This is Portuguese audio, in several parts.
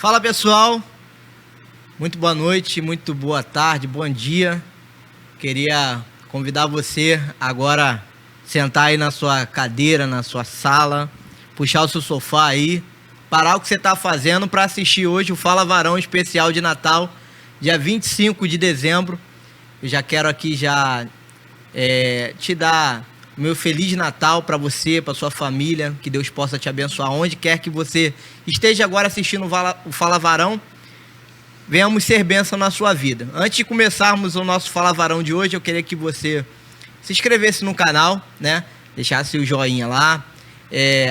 Fala pessoal, muito boa noite, muito boa tarde, bom dia. Queria convidar você agora a sentar aí na sua cadeira, na sua sala, puxar o seu sofá aí, parar o que você está fazendo para assistir hoje o Fala Varão especial de Natal, dia 25 de dezembro. Eu já quero aqui te dar o meu Feliz Natal para você, para sua família, que Deus possa te abençoar onde quer que você esteja agora assistindo o Fala Varão. Venhamos ser bênção na sua vida. Antes de começarmos o nosso Fala Varão de hoje, eu queria que você se inscrevesse no canal, né? Deixasse o joinha lá,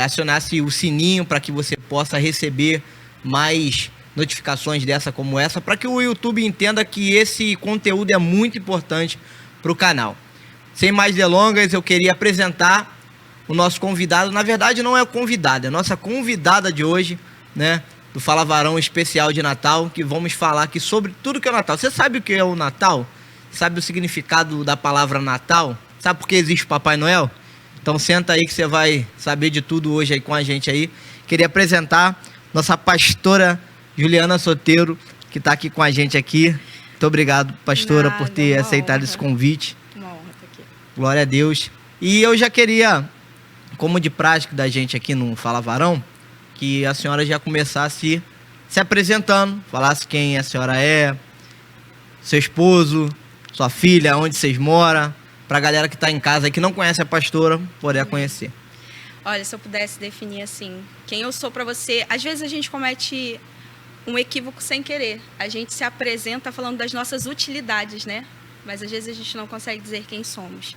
acionasse o sininho para que você possa receber mais notificações dessa como essa, para que o YouTube entenda que esse conteúdo é muito importante para o canal. Sem mais delongas, eu queria apresentar o nosso convidado. Na verdade, não é o convidado, é a nossa convidada de hoje, né? Do Fala Varão especial de Natal, que vamos falar aqui sobre tudo que é o Natal. Você sabe o que é o Natal? Sabe o significado da palavra Natal? Sabe por que existe o Papai Noel? Então senta aí que você vai saber de tudo hoje aí com a gente aí. Queria apresentar nossa pastora Juliana Soteiro, que está aqui com a gente aqui. Muito obrigado, pastora, por ter aceitado esse convite. Uma honra estar aqui. Glória a Deus. E eu já queria, como de prática da gente aqui no Fala Varão, que a senhora já começasse se apresentando, falasse quem a senhora é, seu esposo, sua filha, onde vocês moram, para a galera que está em casa e que não conhece a pastora poder a conhecer. Olha, se eu pudesse definir assim, quem eu sou para você, às vezes a gente comete um equívoco sem querer. A gente se apresenta falando das nossas utilidades, né? Mas às vezes a gente não consegue dizer quem somos.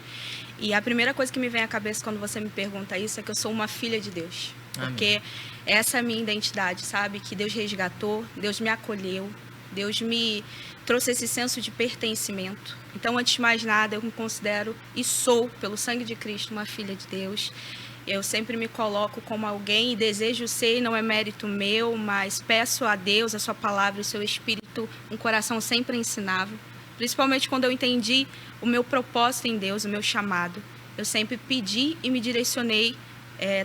E a primeira coisa que me vem à cabeça quando você me pergunta isso é que eu sou uma filha de Deus. Amém. Porque essa é a minha identidade, sabe? Que Deus resgatou, Deus me acolheu, Deus me trouxe esse senso de pertencimento. Então, antes de mais nada, eu me considero e sou, pelo sangue de Cristo, uma filha de Deus. Eu sempre me coloco como alguém e desejo ser, e não é mérito meu, mas peço a Deus, a sua palavra, o seu Espírito, um coração sempre ensinável. Principalmente quando eu entendi o meu propósito em Deus, o meu chamado. Eu sempre pedi e me direcionei,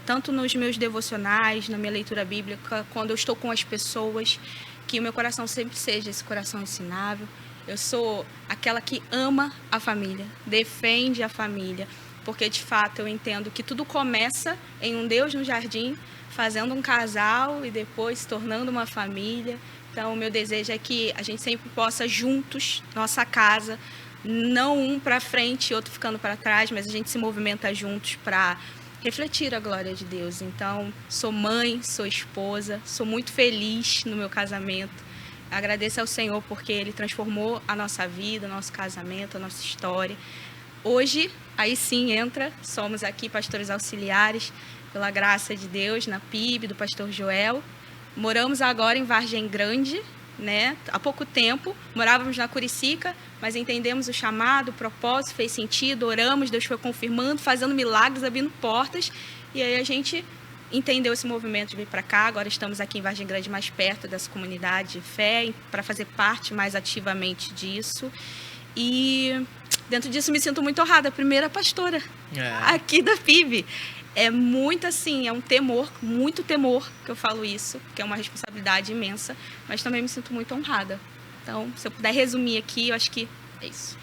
tanto nos meus devocionais, na minha leitura bíblica, quando eu estou com as pessoas, que o meu coração sempre seja esse coração ensinável. Eu sou aquela que ama a família, defende a família, porque de fato eu entendo que tudo começa em um Deus no jardim, fazendo um casal e depois se tornando uma família. Então, o meu desejo é que a gente sempre possa juntos, nossa casa, não um para frente e outro ficando para trás, mas a gente se movimenta juntos para refletir a glória de Deus. Então, sou mãe, sou esposa, sou muito feliz no meu casamento. Agradeço ao Senhor porque Ele transformou a nossa vida, o nosso casamento, a nossa história. Hoje, aí sim somos aqui pastores auxiliares, pela graça de Deus, na PIB, do pastor Joel. Moramos agora em Vargem Grande, né? Há pouco tempo, morávamos na Curicica, mas entendemos o chamado, o propósito, fez sentido, oramos, Deus foi confirmando, fazendo milagres, abrindo portas, e aí a gente entendeu esse movimento de vir para cá. Agora estamos aqui em Vargem Grande, mais perto dessa comunidade de fé, para fazer parte mais ativamente disso. E dentro disso me sinto muito honrada, a primeira pastora aqui da PIB. É muito assim, é um temor, muito temor que eu falo isso, que é uma responsabilidade imensa, mas também me sinto muito honrada. Então, se eu puder resumir aqui, eu acho que é isso.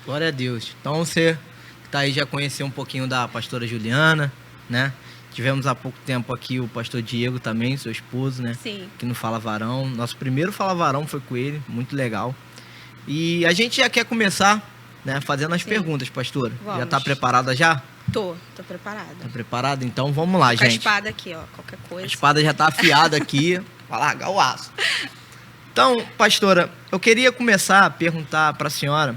Glória a Deus. Então, você que está aí já conheceu um pouquinho da pastora Juliana, né? Tivemos há pouco tempo aqui o pastor Diego também, seu esposo, né? Sim. Que no Fala Varão. Nosso primeiro Fala Varão foi com ele, muito legal. E a gente já quer começar, né, fazendo as perguntas, pastora. Vamos. Já está preparada já? Tô preparada. Tá preparada? Então vamos lá, gente. Com a espada aqui, ó, qualquer coisa. A espada já tá afiada aqui, vai largar o aço. Então, pastora, eu queria começar a perguntar para a senhora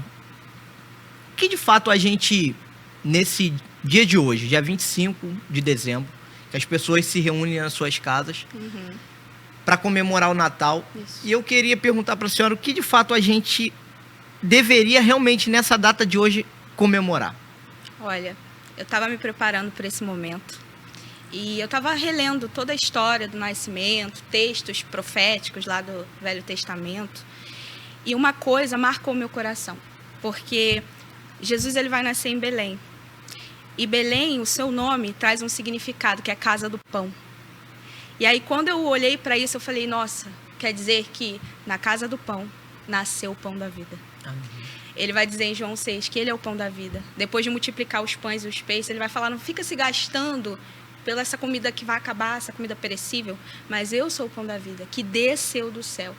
o que de fato a gente, nesse dia de hoje, dia 25 de dezembro, que as pessoas se reúnem nas suas casas para comemorar o Natal. Isso. E eu queria perguntar para a senhora o que de fato a gente deveria realmente nessa data de hoje comemorar. Olha, eu estava me preparando para esse momento e eu estava relendo toda a história do nascimento, textos proféticos lá do Velho Testamento, e uma coisa marcou meu coração, porque Jesus ele vai nascer em Belém, e Belém, o seu nome, traz um significado, que é a casa do pão. E aí, quando eu olhei para isso, eu falei, nossa, quer dizer que na casa do pão nasceu o pão da vida. Ele vai dizer em João 6 que ele é o pão da vida. Depois de multiplicar os pães e os peixes, ele vai falar, não fica se gastando pela essa comida que vai acabar, essa comida perecível, mas eu sou o pão da vida, que desceu do céu.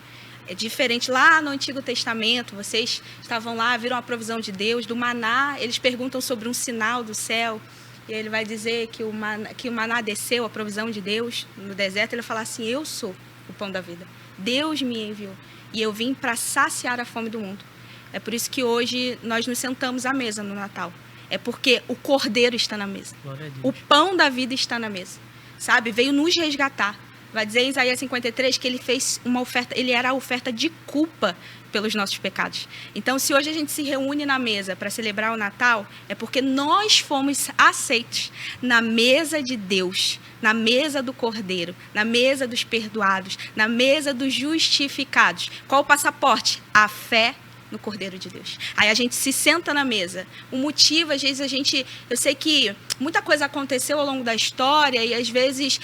É diferente lá no Antigo Testamento, vocês estavam lá, viram a provisão de Deus, do maná, eles perguntam sobre um sinal do céu, e ele vai dizer que o maná desceu, a provisão de Deus, no deserto, ele vai falar assim, eu sou o pão da vida, Deus me enviou, e eu vim para saciar a fome do mundo. É por isso que hoje nós nos sentamos à mesa no Natal. É porque o Cordeiro está na mesa. O pão da vida está na mesa. Sabe? Veio nos resgatar. Vai dizer em Isaías 53 que ele fez uma oferta, ele era a oferta de culpa pelos nossos pecados. Então, se hoje a gente se reúne na mesa para celebrar o Natal, é porque nós fomos aceitos na mesa de Deus, na mesa do Cordeiro, na mesa dos perdoados, na mesa dos justificados. Qual o passaporte? A fé no Cordeiro de Deus. Aí a gente se senta na mesa. O motivo, às vezes, eu sei que muita coisa aconteceu ao longo da história e, às vezes,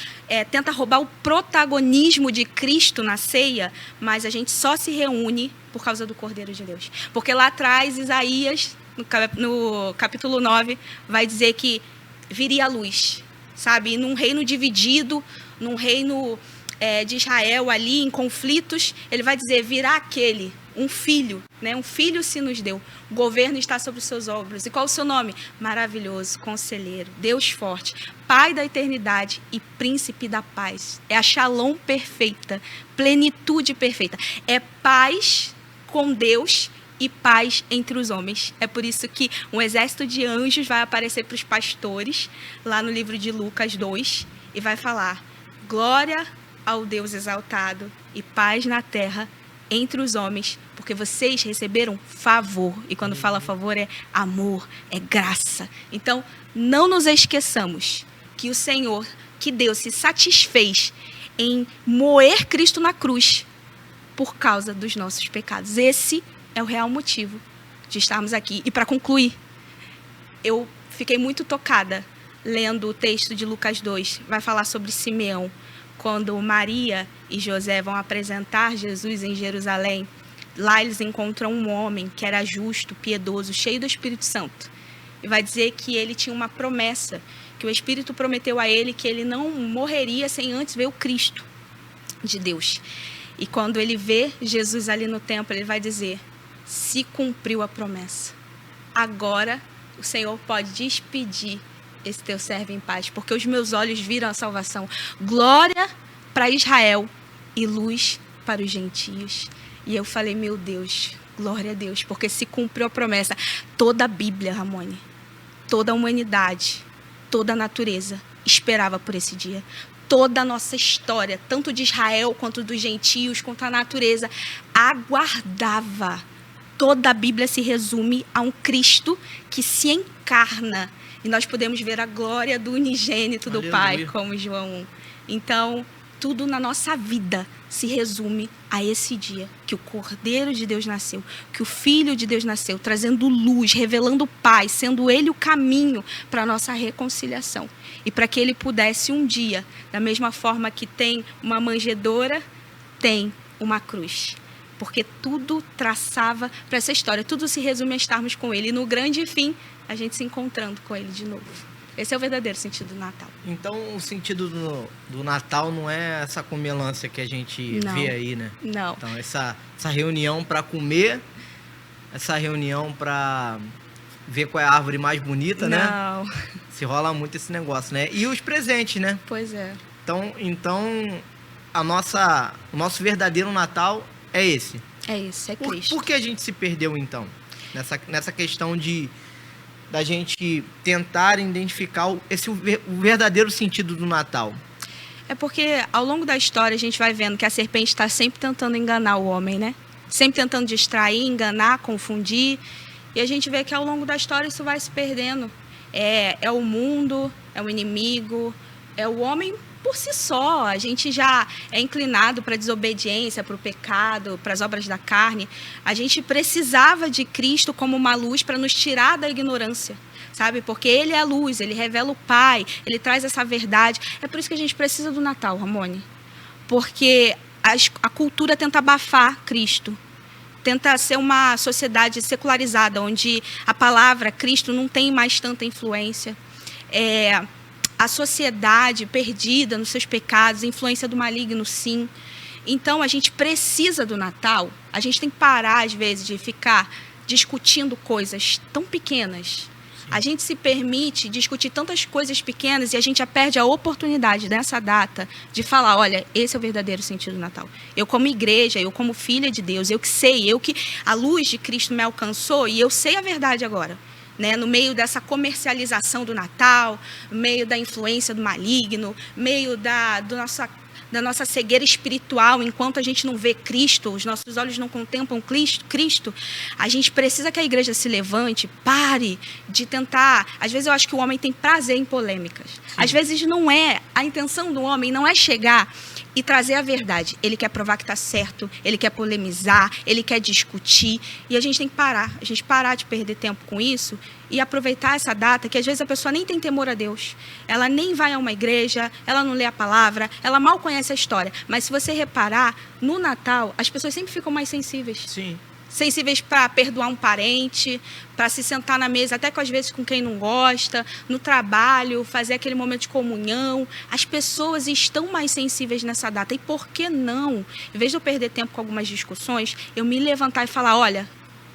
tenta roubar o protagonismo de Cristo na ceia, mas a gente só se reúne por causa do Cordeiro de Deus. Porque lá atrás, Isaías, no capítulo 9, vai dizer que viria a luz, sabe? E num reino dividido, num reino de Israel ali, em conflitos, ele vai dizer, virá aquele, um filho, né? Um filho se nos deu. O governo está sobre os seus ombros. E qual o seu nome? Maravilhoso, Conselheiro, Deus forte, Pai da eternidade e Príncipe da paz. É a Shalom perfeita, plenitude perfeita. É paz com Deus e paz entre os homens. É por isso que um exército de anjos vai aparecer para os pastores, lá no livro de Lucas 2, e vai falar, glória ao Deus exaltado e paz na terra entre os homens, porque vocês receberam favor. E quando fala favor é amor, é graça. Então, não nos esqueçamos que o Senhor, que Deus se satisfez em moer Cristo na cruz por causa dos nossos pecados. Esse é o real motivo de estarmos aqui. E para concluir, eu fiquei muito tocada lendo o texto de Lucas 2, vai falar sobre Simeão. Quando Maria e José vão apresentar Jesus em Jerusalém, lá eles encontram um homem que era justo, piedoso, cheio do Espírito Santo. E vai dizer que ele tinha uma promessa, que o Espírito prometeu a ele que ele não morreria sem antes ver o Cristo de Deus. E quando ele vê Jesus ali no templo, ele vai dizer, se cumpriu a promessa. Agora o Senhor pode despedir esse teu servo em paz, porque os meus olhos viram a salvação. Glória para Israel e luz para os gentios. E eu falei, meu Deus, glória a Deus, porque se cumpriu a promessa. Toda a Bíblia, Ramone, toda a humanidade, toda a natureza esperava por esse dia. Toda a nossa história, tanto de Israel quanto dos gentios, quanto a natureza, aguardava. Toda a Bíblia se resume a um Cristo que se encarna. E nós podemos ver a glória do unigênito do Pai, como João 1. Então, tudo na nossa vida se resume a esse dia, que o Cordeiro de Deus nasceu, que o Filho de Deus nasceu, trazendo luz, revelando o Pai, sendo Ele o caminho para a nossa reconciliação. E para que Ele pudesse um dia, da mesma forma que tem uma manjedoura, tem uma cruz. Porque tudo traçava para essa história, tudo se resume a estarmos com Ele. E no grande fim, a gente se encontrando com Ele de novo. Esse é o verdadeiro sentido do Natal. Então, o sentido do Natal não é essa comelância que a gente vê aí, né? Não. Então, essa reunião para comer, essa reunião para ver qual é a árvore mais bonita, né? Não. Se rola muito esse negócio, né? E os presentes, né? Pois é. Então o nosso verdadeiro Natal é esse. É isso, é Cristo. Por que a gente se perdeu, então? Nessa questão da gente tentar identificar o verdadeiro sentido do Natal. É porque, ao longo da história, a gente vai vendo que a serpente está sempre tentando enganar o homem, né? Sempre tentando distrair, enganar, confundir. E a gente vê que, ao longo da história, isso vai se perdendo. É o mundo, é o inimigo, é o homem por si só. A gente já é inclinado para a desobediência, para o pecado, para as obras da carne. A gente precisava de Cristo como uma luz para nos tirar da ignorância, sabe? Porque Ele é a luz, Ele revela o Pai, Ele traz essa verdade. É por isso que a gente precisa do Natal, Ramone. Porque a cultura tenta abafar Cristo. Tenta ser uma sociedade secularizada, onde a palavra Cristo não tem mais tanta influência. A sociedade perdida nos seus pecados, influência do maligno, sim. Então, a gente precisa do Natal. A gente tem que parar, às vezes, de ficar discutindo coisas tão pequenas. A gente se permite discutir tantas coisas pequenas e a gente já perde a oportunidade nessa data de falar, olha, esse é o verdadeiro sentido do Natal. Eu como igreja, eu como filha de Deus, eu que sei, a luz de Cristo me alcançou e eu sei a verdade agora. Né? No meio dessa comercialização do Natal, no meio da influência do maligno, no meio da nossa cegueira espiritual, enquanto a gente não vê Cristo, os nossos olhos não contemplam Cristo, a gente precisa que a igreja se levante, pare de tentar. Às vezes eu acho que o homem tem prazer em polêmicas. Sim. Às vezes não é, a intenção do homem não é chegar e trazer a verdade. Ele quer provar que está certo, ele quer polemizar, ele quer discutir, e a gente tem que parar de perder tempo com isso e aproveitar essa data, que às vezes a pessoa nem tem temor a Deus, ela nem vai a uma igreja, ela não lê a palavra, ela mal conhece a história, mas se você reparar, no Natal, as pessoas sempre ficam mais sensíveis. Sim. Sensíveis para perdoar um parente, para se sentar na mesa, até às vezes com quem não gosta, no trabalho, fazer aquele momento de comunhão. As pessoas estão mais sensíveis nessa data. E por que não, em vez de eu perder tempo com algumas discussões, eu me levantar e falar, olha,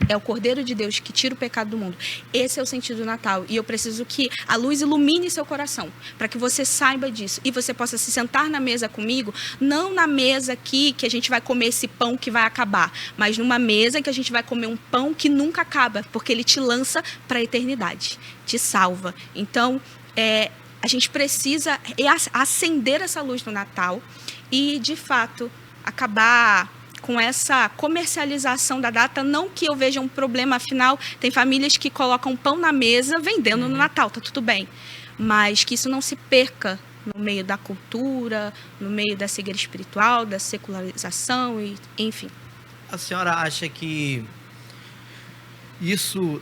é o Cordeiro de Deus que tira o pecado do mundo. Esse é o sentido do Natal. E eu preciso que a luz ilumine seu coração, para que você saiba disso. E você possa se sentar na mesa comigo, não na mesa aqui que a gente vai comer esse pão que vai acabar, mas numa mesa que a gente vai comer um pão que nunca acaba, porque ele te lança para a eternidade, te salva. Então, a gente precisa acender essa luz no Natal e, de fato, acabar com essa comercialização da data, não que eu veja um problema, afinal, tem famílias que colocam pão na mesa vendendo no Natal, tá tudo bem. Mas que isso não se perca no meio da cultura, no meio da cegueira espiritual, da secularização, e, enfim. A senhora acha que isso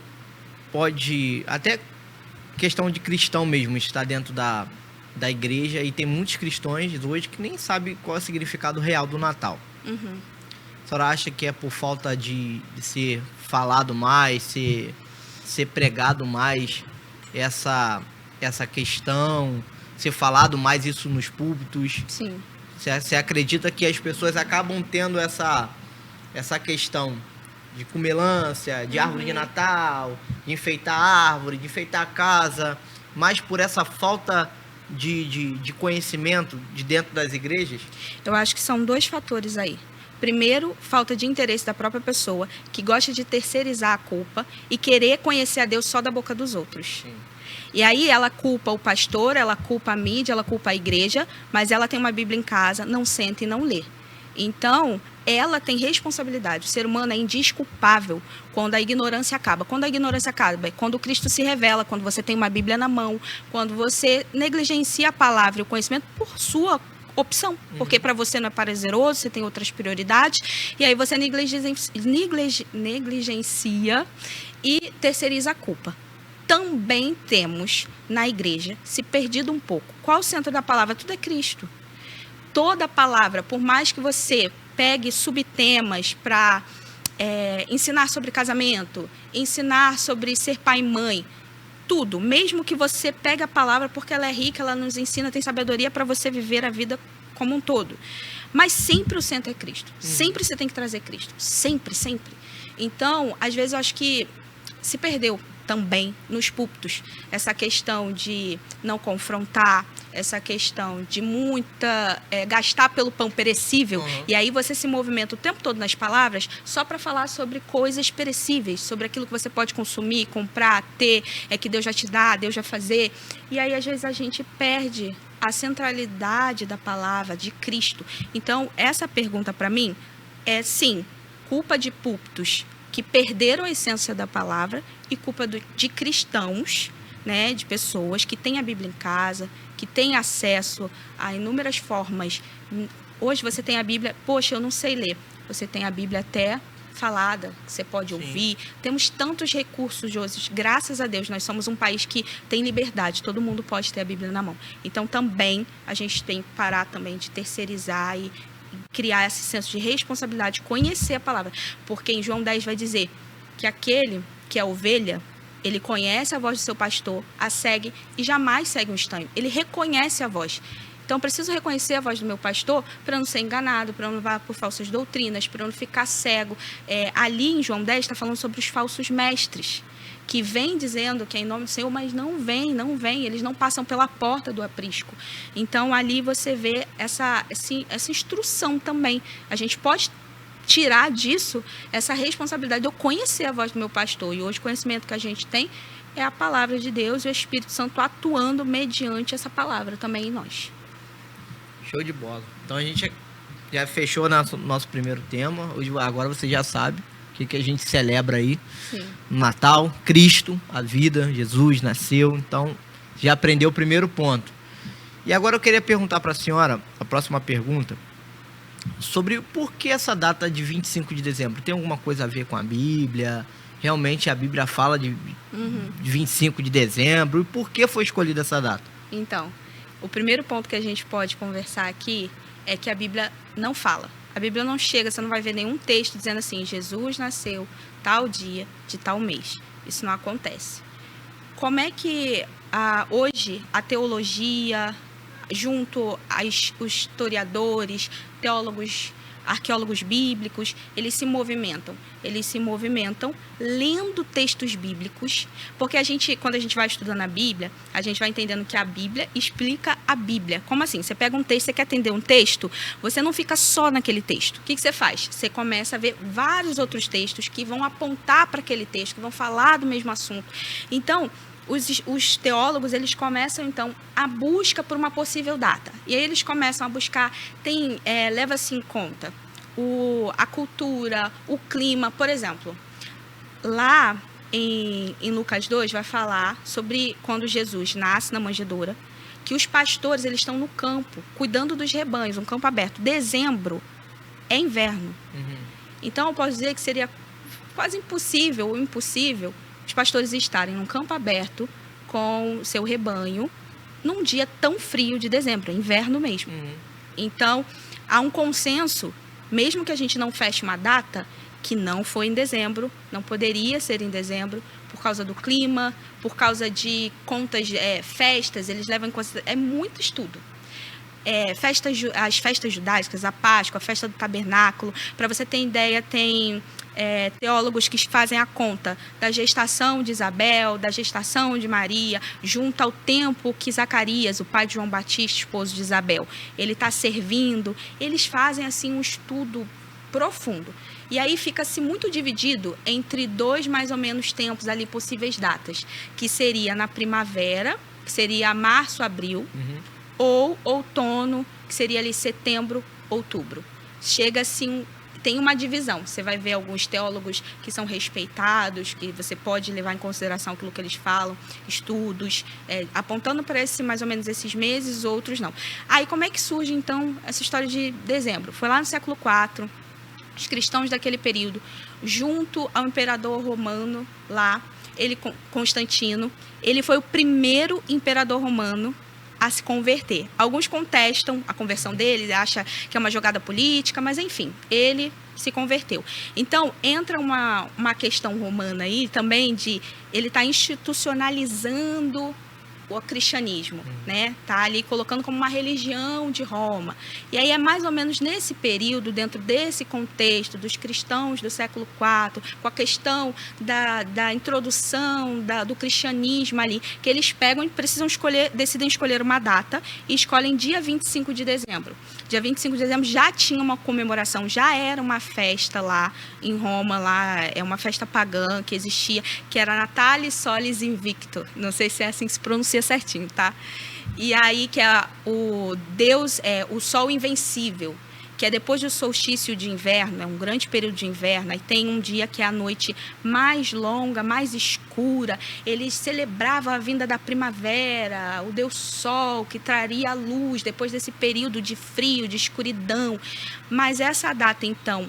pode, até questão de cristão mesmo, estar dentro da igreja, e tem muitos cristãos hoje que nem sabem qual é o significado real do Natal. Uhum. A senhora acha que é por falta de ser falado mais, ser pregado mais essa questão, ser falado mais isso nos púlpitos? Sim. Você acredita que as pessoas acabam tendo essa questão de comelância, de árvore de Natal, de enfeitar a árvore, de enfeitar a casa, mais por essa falta de conhecimento de dentro das igrejas? Eu acho que são dois fatores aí. Primeiro, falta de interesse da própria pessoa, que gosta de terceirizar a culpa e querer conhecer a Deus só da boca dos outros. Sim. E aí ela culpa o pastor, ela culpa a mídia, ela culpa a igreja, mas ela tem uma Bíblia em casa, não senta e não lê. Então, ela tem responsabilidade. O ser humano é indesculpável quando a ignorância acaba. Quando a ignorância acaba, é quando Cristo se revela, quando você tem uma Bíblia na mão, quando você negligencia a palavra e o conhecimento por sua opção, porque para você não é prazeroso, você tem outras prioridades, e aí você negligencia e terceiriza a culpa. Também temos na igreja se perdido um pouco. Qual o centro da palavra? Tudo é Cristo. Toda a palavra, por mais que você pegue subtemas para ensinar sobre casamento, ensinar sobre ser pai e mãe, tudo, mesmo que você pegue a palavra porque ela é rica, ela nos ensina, tem sabedoria para você viver a vida como um todo. Mas sempre o centro é Cristo. Sempre você tem que trazer Cristo. Sempre, sempre. Então, às vezes eu acho que se perdeu também nos púlpitos essa questão de não confrontar, essa questão de gastar pelo pão perecível, e aí você se movimenta o tempo todo nas palavras só para falar sobre coisas perecíveis, sobre aquilo que você pode consumir, comprar, ter, que Deus já te dá, Deus já fazer, e aí às vezes a gente perde a centralidade da palavra de Cristo. Então essa pergunta para mim é sim, culpa de púlpitos que perderam a essência da palavra e culpa de cristãos, né, de pessoas que têm a Bíblia em casa, que têm acesso a inúmeras formas. Hoje você tem a Bíblia, poxa, eu não sei ler. Você tem a Bíblia até falada, que você pode ouvir. Temos tantos recursos hoje, graças a Deus, nós somos um país que tem liberdade, todo mundo pode ter a Bíblia na mão. Então também a gente tem que parar também de terceirizar criar esse senso de responsabilidade, conhecer a palavra. Porque em João 10 vai dizer que aquele que é ovelha, ele conhece a voz do seu pastor, a segue e jamais segue um estranho. Ele reconhece a voz. Então, eu preciso reconhecer a voz do meu pastor para não ser enganado, para não levar por falsas doutrinas, para não ficar cego. Ali em João 10 está falando sobre os falsos mestres, que vêm dizendo que é em nome do Senhor, mas não vem, eles não passam pela porta do aprisco. Então, ali você vê essa instrução também. A gente pode tirar disso essa responsabilidade de eu conhecer a voz do meu pastor. E hoje o conhecimento que a gente tem é a palavra de Deus e o Espírito Santo atuando mediante essa palavra também em nós. Show de bola. Então a gente já fechou nosso primeiro tema. Agora você já sabe o que a gente celebra aí. Sim. No Natal, Cristo, a vida, Jesus nasceu. Então já aprendeu o primeiro ponto. E agora eu queria perguntar para a senhora, a próxima pergunta, sobre por que essa data de 25 de dezembro. Tem alguma coisa a ver com a Bíblia? Realmente a Bíblia fala de 25 de dezembro. E por que foi escolhida essa data? Então, o primeiro ponto que a gente pode conversar aqui é que a Bíblia não fala. A Bíblia não chega, você não vai ver nenhum texto dizendo assim, Jesus nasceu tal dia de tal mês. Isso não acontece. Como é que hoje a teologia, junto aos historiadores, teólogos, arqueólogos bíblicos, eles se movimentam. Eles se movimentam lendo textos bíblicos, porque quando a gente vai estudando a Bíblia, a gente vai entendendo que a Bíblia explica a Bíblia. Como assim? Você pega um texto, você quer entender um texto, você não fica só naquele texto. O que você faz? Você começa a ver vários outros textos que vão apontar para aquele texto, que vão falar do mesmo assunto. Então, os teólogos, eles começam, então, a busca por uma possível data. E aí eles começam a buscar, leva-se em conta a cultura, o clima. Por exemplo, lá em Lucas 2 vai falar sobre quando Jesus nasce na manjedoura, que os pastores, eles estão no campo, cuidando dos rebanhos, um campo aberto. Dezembro é inverno. Então, eu posso dizer que seria quase impossível ou impossível os pastores estarem num campo aberto com o seu rebanho num dia tão frio de dezembro, inverno mesmo. Então, há um consenso, mesmo que a gente não feche uma data, que não foi em dezembro, não poderia ser em dezembro, por causa do clima, por causa de contas, festas, eles levam em consideração, é muito estudo. As festas judaicas, a Páscoa, a festa do tabernáculo, para você ter ideia, tem teólogos que fazem a conta da gestação de Isabel, da gestação de Maria, junto ao tempo que Zacarias, o pai de João Batista, esposo de Isabel, ele está servindo. Eles fazem assim um estudo profundo. E aí fica-se muito dividido entre dois, mais ou menos, tempos ali, possíveis datas, que seria na primavera, que seria março, abril, ou outono, que seria ali setembro, outubro. Chega assim, tem uma divisão. Você vai ver alguns teólogos que são respeitados, que você pode levar em consideração aquilo que eles falam, estudos, apontando para mais ou menos esses meses, outros não. Aí como é que surge então essa história de dezembro? Foi lá no século IV, os cristãos daquele período, junto ao imperador romano lá, Constantino, ele foi o primeiro imperador romano a se converter. Alguns contestam a conversão dele, acham que é uma jogada política, mas enfim, ele se converteu. Então, entra uma questão romana aí também de ele estar institucionalizando o cristianismo, né? Tá ali colocando como uma religião de Roma. E aí é mais ou menos nesse período, dentro desse contexto dos cristãos do século IV, com a questão da introdução do cristianismo ali, que eles pegam e decidem escolher uma data e escolhem dia 25 de dezembro. Dia 25 de dezembro já tinha uma comemoração, já era uma festa lá em Roma, lá é uma festa pagã que existia, que era Natalis Solis Invicto. Não sei se é assim que se pronuncia certinho, tá? E aí que é o Deus, o Sol Invencível, que é depois do solstício de inverno, é um grande período de inverno, aí tem um dia que é a noite mais longa, mais escura. Eles celebravam a vinda da primavera, o Deus Sol, que traria a luz depois desse período de frio, de escuridão. Mas essa data, então,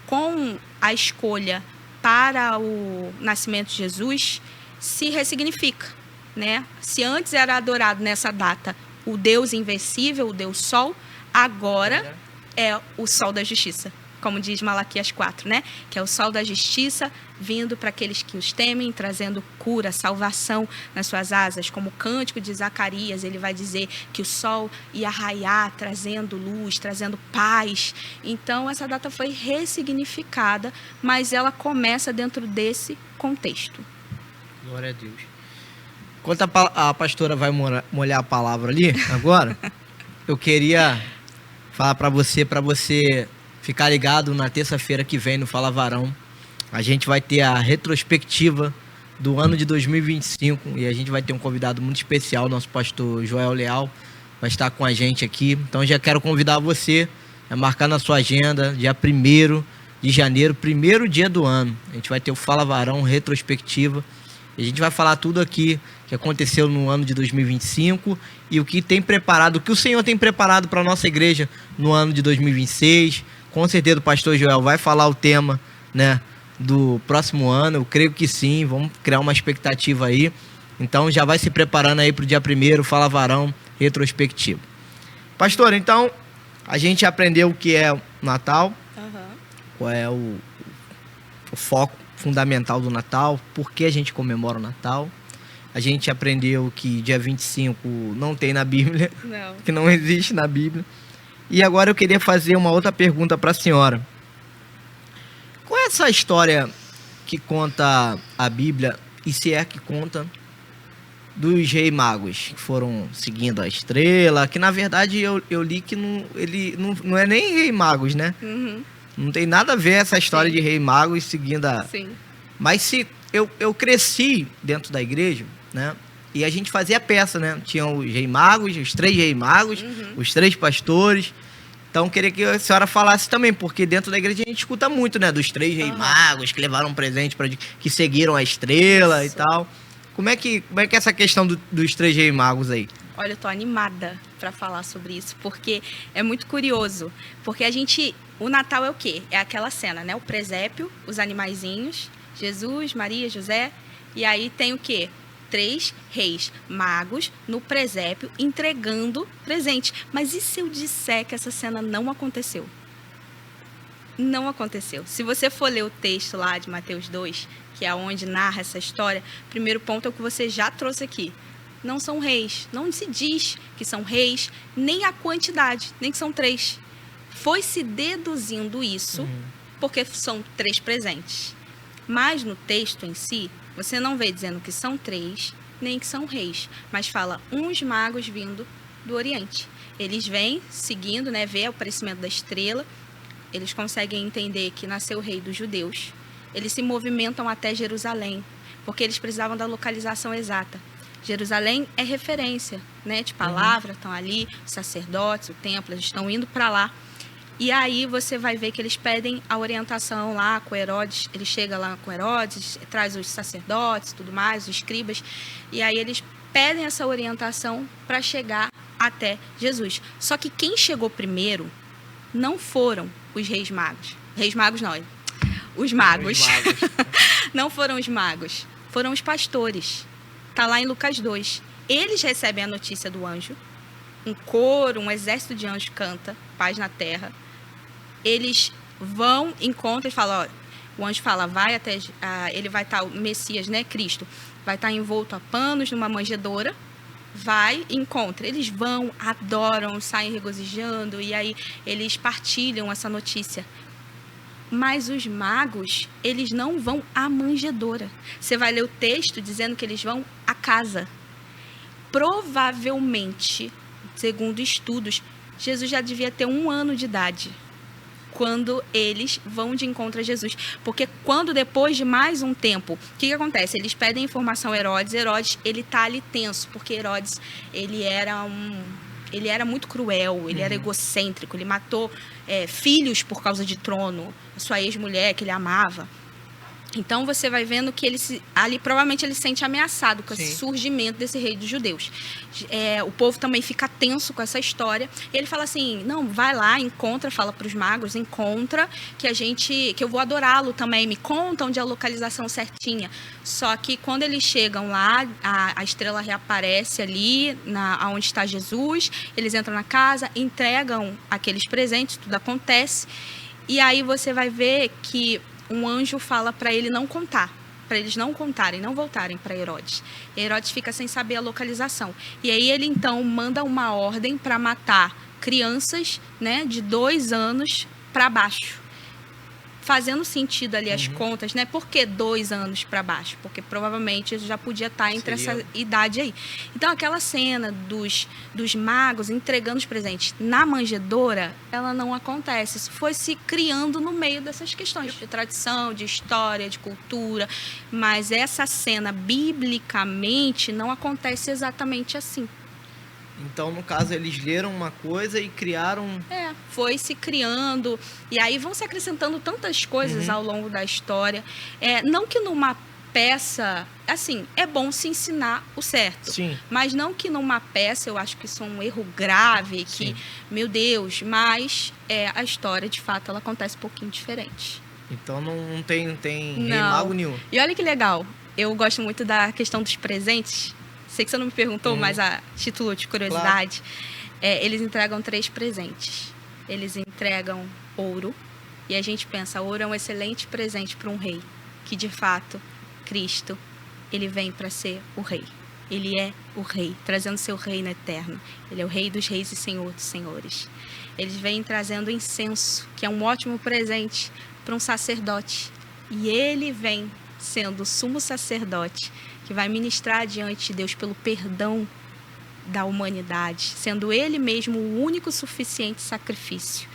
com a escolha para o nascimento de Jesus, se ressignifica, né? Se antes era adorado nessa data o Deus invencível, o Deus Sol, agora é o sol da justiça, como diz Malaquias 4, né? Que é o sol da justiça vindo para aqueles que os temem, trazendo cura, salvação nas suas asas. Como o cântico de Zacarias, ele vai dizer que o sol ia raiar, trazendo luz, trazendo paz. Então, essa data foi ressignificada, mas ela começa dentro desse contexto. Glória a Deus. Enquanto a pastora vai molhar a palavra ali, agora, eu queria falar para você ficar ligado na terça-feira que vem no Fala Varão. A gente vai ter a retrospectiva do ano de 2025 e a gente vai ter um convidado muito especial, nosso pastor Joel Leal, vai estar com a gente aqui. Então já quero convidar você a marcar na sua agenda, dia 1º de janeiro, primeiro dia do ano. A gente vai ter o Fala Varão retrospectiva. E a gente vai falar tudo aqui que aconteceu no ano de 2025 e o que tem preparado, o que o Senhor tem preparado para a nossa igreja no ano de 2026. Com certeza o pastor Joel vai falar o tema, né, do próximo ano. Eu creio que sim, vamos criar uma expectativa aí. Então já vai se preparando aí para o dia 1º, Fala Varão retrospectivo. Pastor, então a gente aprendeu o que é o Natal, qual é o foco fundamental do Natal, por que a gente comemora o Natal. A gente aprendeu que dia 25 não tem na Bíblia, que não existe na Bíblia. E agora eu queria fazer uma outra pergunta para a senhora. Qual é essa história que conta a Bíblia, e se é que conta, dos reis magos que foram seguindo a estrela, que na verdade eu li que ele não é nem rei magos, né? Uhum. Não tem nada a ver essa história de rei magos seguindo a... Sim. Mas se eu cresci dentro da igreja, né? E a gente fazia peça, né? Tinham os reis magos, os 3 reis magos, os 3 pastores. Então, queria que a senhora falasse também, porque dentro da igreja a gente escuta muito, né? Dos 3 reis magos que levaram um presente, que seguiram a estrela e tal. Como é que é essa questão dos 3 reis magos aí? Olha, eu tô animada para falar sobre isso, porque é muito curioso. Porque o Natal é o quê? É aquela cena, né? O presépio, os animaizinhos, Jesus, Maria, José. E aí tem o quê? 3 reis magos no presépio entregando presente. Mas e se eu disser que essa cena não aconteceu? Não aconteceu. Se você for ler o texto lá de Mateus 2, que é onde narra essa história, o primeiro ponto é o que você já trouxe aqui. Não são reis. Não se diz que são reis, nem a quantidade, nem que são 3. Foi se deduzindo isso, porque são 3 presentes. Mas no texto em si, você não vê dizendo que são 3, nem que são reis. Mas fala uns magos vindo do Oriente. Eles vêm seguindo, né, vê o aparecimento da estrela. Eles conseguem entender que nasceu o rei dos judeus. Eles se movimentam até Jerusalém, porque eles precisavam da localização exata. Jerusalém é referência, né, de palavra, estão ali, os sacerdotes, o templo, eles estão indo para lá. E aí você vai ver que eles pedem a orientação lá com Herodes, ele chega lá com Herodes, traz os sacerdotes, tudo mais, os escribas, e aí eles pedem essa orientação para chegar até Jesus. Só que quem chegou primeiro não foram os reis magos. Reis magos não, os magos. Não foram os magos, foram os pastores. Está lá em Lucas 2. Eles recebem a notícia do anjo, um coro, um exército de anjos canta, paz na terra. Eles vão, encontram e falam, ó, o anjo fala, vai até, ele vai estar, o Messias, né, Cristo, vai estar envolto a panos numa manjedoura, vai e encontra. Eles vão, adoram, saem regozijando, e aí eles partilham essa notícia. Mas os magos, eles não vão à manjedoura. Você vai ler o texto dizendo que eles vão à casa. Provavelmente, segundo estudos, Jesus já devia ter 1 ano de idade quando eles vão de encontro a Jesus. Porque quando, depois de mais um tempo, o que acontece? Eles pedem informação a Herodes. Herodes, ele está ali tenso, porque Herodes, ele era muito cruel, ele era egocêntrico, ele matou filhos por causa de trono, a sua ex-mulher que ele amava. Então você vai vendo que ali provavelmente ele se sente ameaçado com esse Sim. surgimento desse rei dos judeus. O povo também fica tenso com essa história. E ele fala assim: não, vai lá, encontra, fala para os magos, encontra que eu vou adorá-lo também. Me conta onde é a localização certinha. Só que quando eles chegam lá, a estrela reaparece ali, onde está Jesus. Eles entram na casa, entregam aqueles presentes, tudo acontece. E aí você vai ver que um anjo fala para ele não contar, para eles não contarem, não voltarem para Herodes. E Herodes fica sem saber a localização. E aí ele então manda uma ordem para matar crianças, né, de 2 anos para baixo. Fazendo sentido ali as contas, né? Por que 2 anos para baixo? Porque provavelmente ele já podia estar entre essa idade aí. Então aquela cena dos magos entregando os presentes na manjedoura, ela não acontece. Isso foi se criando no meio dessas questões de tradição, de história, de cultura. Mas essa cena, biblicamente, não acontece exatamente assim. Então, no caso, eles leram uma coisa e criaram... Foi se criando. E aí vão se acrescentando tantas coisas ao longo da história. Não que numa peça... Assim, é bom se ensinar o certo. Sim. Mas não que numa peça, eu acho que isso é um erro grave, que, meu Deus, mas a história, de fato, ela acontece um pouquinho diferente. Então, não tem rei mago nenhum. E olha que legal. Eu gosto muito da questão dos presentes. Sei que você não me perguntou, mas a título de curiosidade, eles entregam 3 presentes. Eles entregam ouro, e a gente pensa, ouro é um excelente presente para um rei, que de fato, Cristo, ele vem para ser o rei. Ele é o rei, trazendo seu reino eterno. Ele é o rei dos reis e senhor dos senhores. Eles vêm trazendo incenso, que é um ótimo presente para um sacerdote. E ele vem sendo o sumo sacerdote, que vai ministrar diante de Deus pelo perdão da humanidade, sendo ele mesmo o único suficiente sacrifício.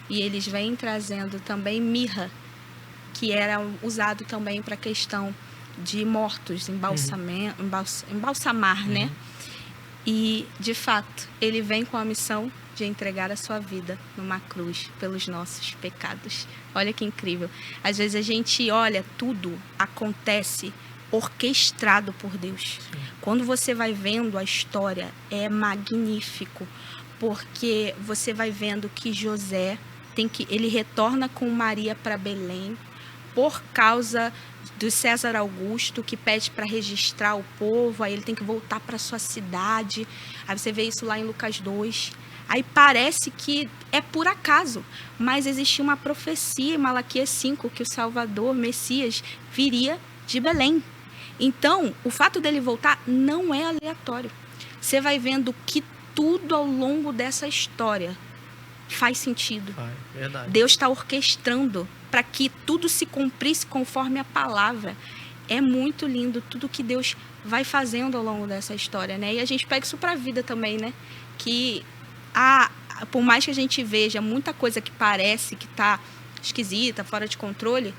E eles vêm trazendo também mirra, que era usado também para a questão de mortos, embalsamar, né? E, de fato, ele vem com a missão de entregar a sua vida numa cruz pelos nossos pecados. Olha que incrível. Às vezes a gente olha, tudo acontece orquestrado por Deus. Sim. Quando você vai vendo a história, é magnífico, porque você vai vendo que José ele retorna com Maria para Belém por causa do César Augusto, que pede para registrar o povo, aí ele tem que voltar para sua cidade. Aí você vê isso lá em Lucas 2. Aí parece que é por acaso, mas existia uma profecia em Malaquias 5 que o Salvador, Messias, viria de Belém. Então, o fato dele voltar não é aleatório. Você vai vendo que tudo ao longo dessa história faz sentido. Verdade. Deus está orquestrando para que tudo se cumprisse conforme a palavra. É muito lindo tudo que Deus vai fazendo ao longo dessa história, né? E a gente pega isso para a vida também, né? Que por mais que a gente veja muita coisa que parece que está esquisita, fora de controle,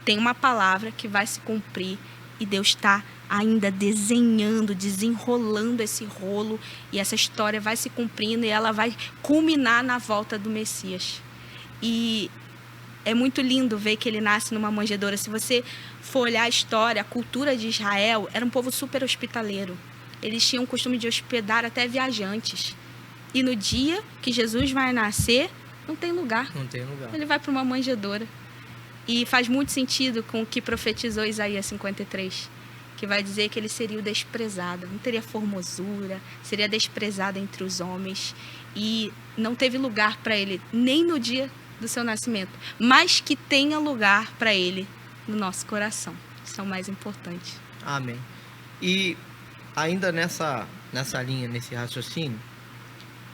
tem uma palavra que vai se cumprir. E Deus está ainda desenhando, desenrolando esse rolo. E essa história vai se cumprindo e ela vai culminar na volta do Messias. E é muito lindo ver que ele nasce numa manjedoura. Se você for olhar a história, a cultura de Israel era um povo super hospitaleiro. Eles tinham o costume de hospedar até viajantes. E no dia que Jesus vai nascer, não tem lugar. Não tem lugar. Ele vai para uma manjedoura. E faz muito sentido com o que profetizou Isaías 53, que vai dizer que ele seria o desprezado, não teria formosura, seria desprezado entre os homens. E não teve lugar para ele, nem no dia do seu nascimento, mas que tenha lugar para ele no nosso coração. Isso é o mais importante. Amém. E ainda nessa linha, nesse raciocínio,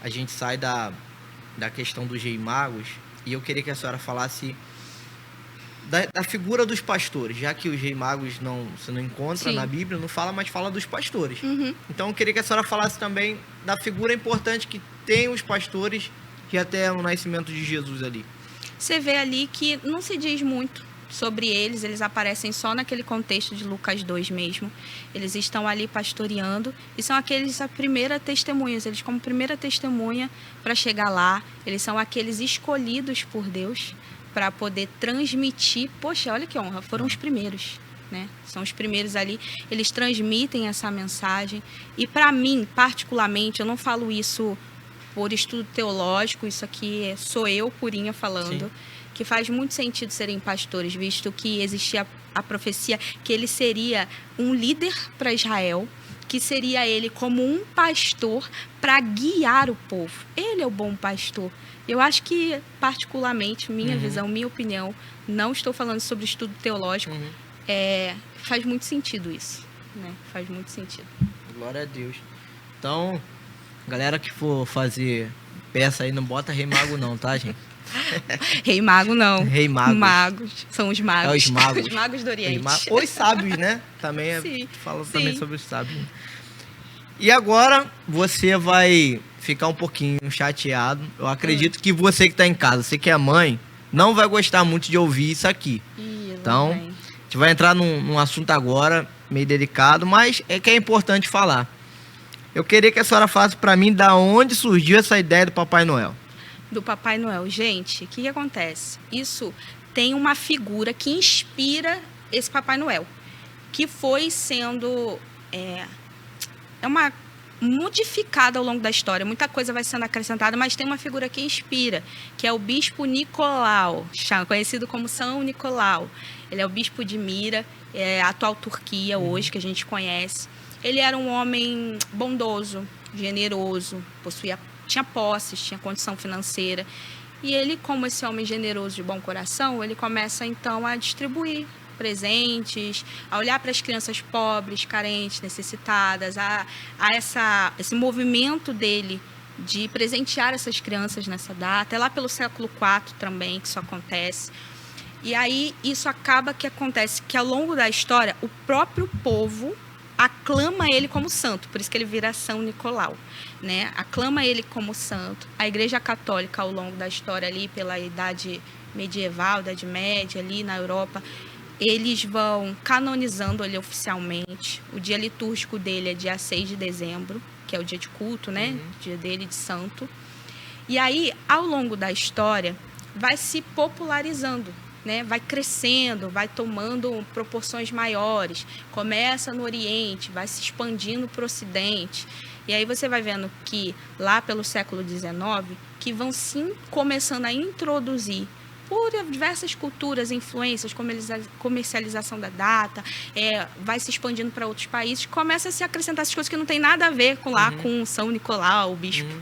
a gente sai da questão dos reis magos, e eu queria que a senhora falasse da figura dos pastores, já que os reis magos você não encontra na Bíblia, não fala, mas fala dos pastores. Então eu queria que a senhora falasse também da figura importante que tem os pastores, que até o nascimento de Jesus ali. Você vê ali que não se diz muito sobre eles aparecem só naquele contexto de Lucas 2 mesmo. Eles estão ali pastoreando e são aqueles a primeira testemunhas, eles como primeira testemunha para chegar lá, eles são aqueles escolhidos por Deus para poder transmitir. Poxa, olha que honra, foram os primeiros, né? São os primeiros ali, eles transmitem essa mensagem. E para mim, particularmente, eu não falo isso por estudo teológico, isso aqui sou eu, purinha, falando, sim, que faz muito sentido serem pastores, visto que existia a profecia que ele seria um líder para Israel, que seria ele como um pastor para guiar o povo. Ele é o bom pastor. Eu acho que, particularmente, minha visão, minha opinião, não estou falando sobre estudo teológico, faz muito sentido isso, né? Faz muito sentido. Glória a Deus. Então, galera que for fazer peça aí, não bota Rei Mago não, tá, gente? Rei Mago não. Rei Magos. Magos. São os magos. É os magos. Os magos do Oriente. Os sábios, né? Também sim, fala sim, também sobre os sábios. E agora você vai ficar um pouquinho chateado. Eu acredito que você que está em casa, você que é mãe, não vai gostar muito de ouvir isso aqui. Então, a gente vai entrar num assunto agora meio delicado, mas é que é importante falar. Eu queria que a senhora falasse para mim da onde surgiu essa ideia do Papai Noel. Do Papai Noel. Gente, o que acontece? Isso tem uma figura que inspira esse Papai Noel, que foi sendo uma modificada ao longo da história. Muita coisa vai sendo acrescentada, mas tem uma figura que inspira, que é o Bispo Nicolau, conhecido como São Nicolau. Ele é o bispo de Mira, a atual Turquia hoje, que a gente conhece. Ele era um homem bondoso, generoso, tinha posses, tinha condição financeira. E ele, como esse homem generoso de bom coração, ele começa então a distribuir presentes, a olhar para as crianças pobres, carentes, necessitadas, a esse movimento dele de presentear essas crianças nessa data. É lá pelo século IV também que isso acontece. E aí isso acaba que acontece que ao longo da história o próprio povo aclama ele como santo, por isso que ele vira São Nicolau, né? Aclama ele como santo. A Igreja Católica, ao longo da história ali, pela Idade Medieval, Idade Média, ali na Europa, eles vão canonizando ele oficialmente. O dia litúrgico dele é dia 6 de dezembro, que é o dia de culto, né? Dia dele de santo. E aí, ao longo da história, vai se popularizando, né? Vai crescendo, vai tomando proporções maiores, começa no Oriente, vai se expandindo para o Ocidente. E aí você vai vendo que lá pelo século XIX, que vão sim começando a introduzir por diversas culturas, influências, comercialização da data, vai se expandindo para outros países, começa a se acrescentar essas coisas que não tem nada a ver com São Nicolau, o bispo,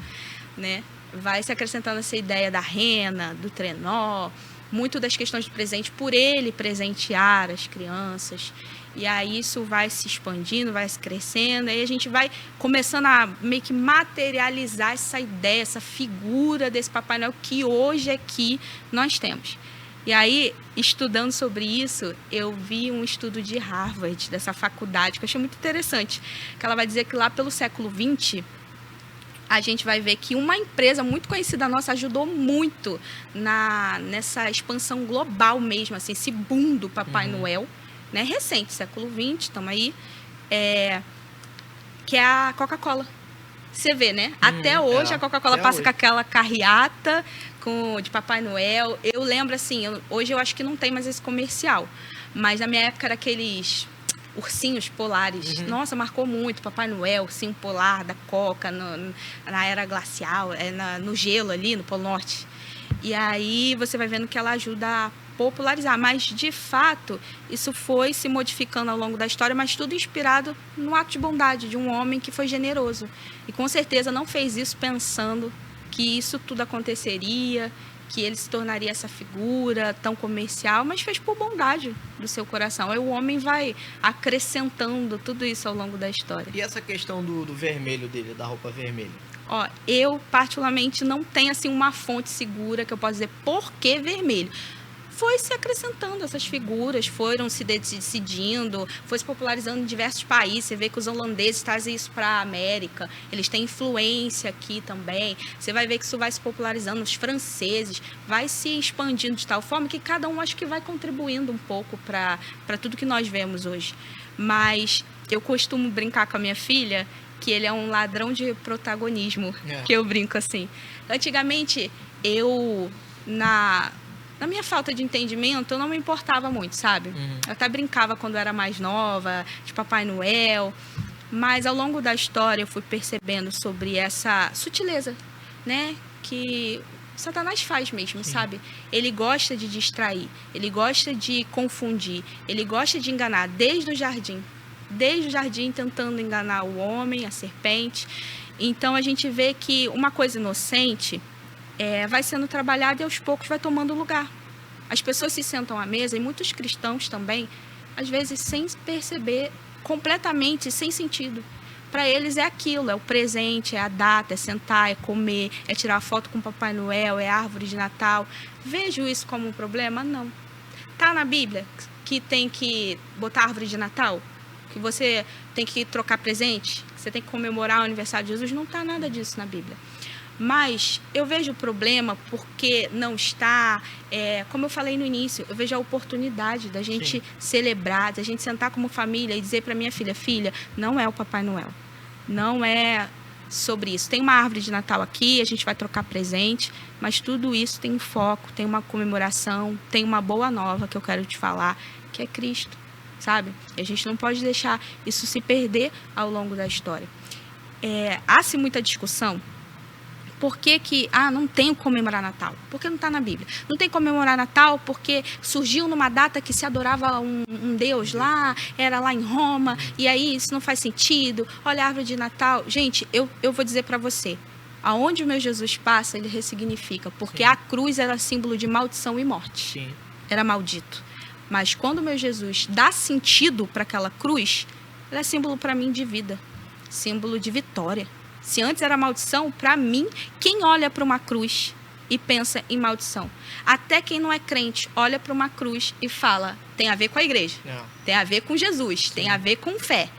né? Vai se acrescentando essa ideia da rena, do trenó, muito das questões de presente, por ele presentear as crianças. E aí isso vai se expandindo, vai se crescendo, aí a gente vai começando a meio que materializar essa ideia, essa figura desse Papai Noel que hoje aqui nós temos. E aí, estudando sobre isso, eu vi um estudo de Harvard, dessa faculdade, que eu achei muito interessante, que ela vai dizer que lá pelo século XX, a gente vai ver que uma empresa muito conhecida nossa ajudou muito nessa expansão global mesmo, assim, esse boom do Papai Noel, né? Recente, século XX, estamos aí, que é a Coca-Cola. Você vê, né? Até hoje a Coca-Cola passa com aquela carreata de Papai Noel. Eu lembro, assim, hoje eu acho que não tem mais esse comercial, mas na minha época era aqueles ursinhos polares. Nossa, marcou muito. Papai Noel, ursinho polar da Coca, na era glacial, no gelo ali, no Polo Norte. E aí você vai vendo que ela ajuda a popularizar. Mas, de fato, isso foi se modificando ao longo da história, mas tudo inspirado no ato de bondade de um homem que foi generoso. E, com certeza, não fez isso pensando que isso tudo aconteceria, que ele se tornaria essa figura tão comercial, mas fez por bondade do seu coração. Aí o homem vai acrescentando tudo isso ao longo da história. E essa questão do vermelho dele, da roupa vermelha? Eu particularmente não tenho assim uma fonte segura que eu possa dizer por que vermelho. Foi se acrescentando essas figuras, foram se decidindo, foi se popularizando em diversos países. Você vê que os holandeses trazem isso para a América, eles têm influência aqui também. Você vai ver que isso vai se popularizando, os franceses, vai se expandindo de tal forma que cada um acho que vai contribuindo um pouco para tudo que nós vemos hoje. Mas eu costumo brincar com a minha filha que ele é um ladrão de protagonismo, que eu brinco assim. Antigamente, na minha falta de entendimento, eu não me importava muito, sabe? Eu até brincava quando eu era mais nova, de Papai Noel. Mas ao longo da história eu fui percebendo sobre essa sutileza, né? Que Satanás faz mesmo, sabe? Ele gosta de distrair, ele gosta de confundir, ele gosta de enganar desde o jardim. Desde o jardim tentando enganar o homem, a serpente. Então a gente vê que uma coisa inocente vai sendo trabalhada e aos poucos vai tomando lugar. As pessoas se sentam à mesa, e muitos cristãos também, às vezes sem perceber, completamente sem sentido. Para eles é aquilo, é o presente, é a data, é sentar, é comer, é tirar foto com o Papai Noel, é a árvore de Natal. Vejo isso como um problema? Não. Tá na Bíblia que tem que botar árvore de Natal? Que você tem que trocar presente? Que você tem que comemorar o aniversário de Jesus? Não está nada disso na Bíblia. Mas eu vejo o problema porque não está, como eu falei no início, eu vejo a oportunidade da gente celebrar, da gente sentar como família e dizer para minha filha, filha, não é o Papai Noel, não é sobre isso. Tem uma árvore de Natal aqui, a gente vai trocar presente, mas tudo isso tem um foco, tem uma comemoração, tem uma boa nova que eu quero te falar, que é Cristo, sabe? E a gente não pode deixar isso se perder ao longo da história. Há-se muita discussão. Por que não tem que comemorar Natal? Porque não está na Bíblia. Não tem que comemorar Natal porque surgiu numa data que se adorava um Deus lá, era lá em Roma, e aí isso não faz sentido. Olha a árvore de Natal. Gente, eu vou dizer para você, aonde o meu Jesus passa, ele ressignifica, porque a cruz era símbolo de maldição e morte. Sim. Era maldito. Mas quando o meu Jesus dá sentido para aquela cruz, ela é símbolo para mim de vida, símbolo de vitória. Se antes era maldição, para mim, quem olha para uma cruz e pensa em maldição? Até quem não é crente olha para uma cruz e fala, tem a ver com a igreja, tem a ver com Jesus, tem a ver com fé.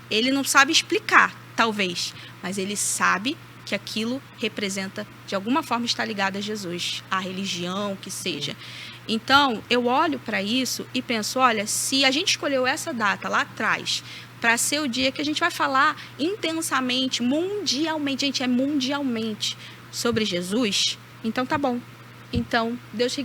Ele não sabe explicar, talvez, mas ele sabe que aquilo representa, de alguma forma, está ligado a Jesus, a religião, que seja. Então, eu olho para isso e penso, olha, se a gente escolheu essa data lá atrás para ser o dia que a gente vai falar intensamente, mundialmente, gente, mundialmente, sobre Jesus, então tá bom. Então, Deus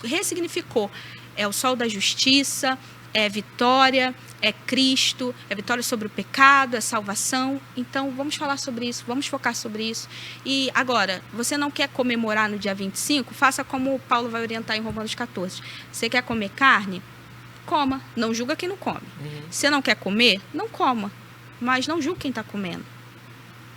ressignificou. É o sol da justiça, é vitória, é Cristo, é vitória sobre o pecado, é salvação. Então, vamos falar sobre isso, vamos focar sobre isso. E agora, você não quer comemorar no dia 25? Faça como Paulo vai orientar em Romanos 14. Você quer comer carne? Coma, não julga quem não come. Você não quer comer? Não coma, mas não julgue quem está comendo.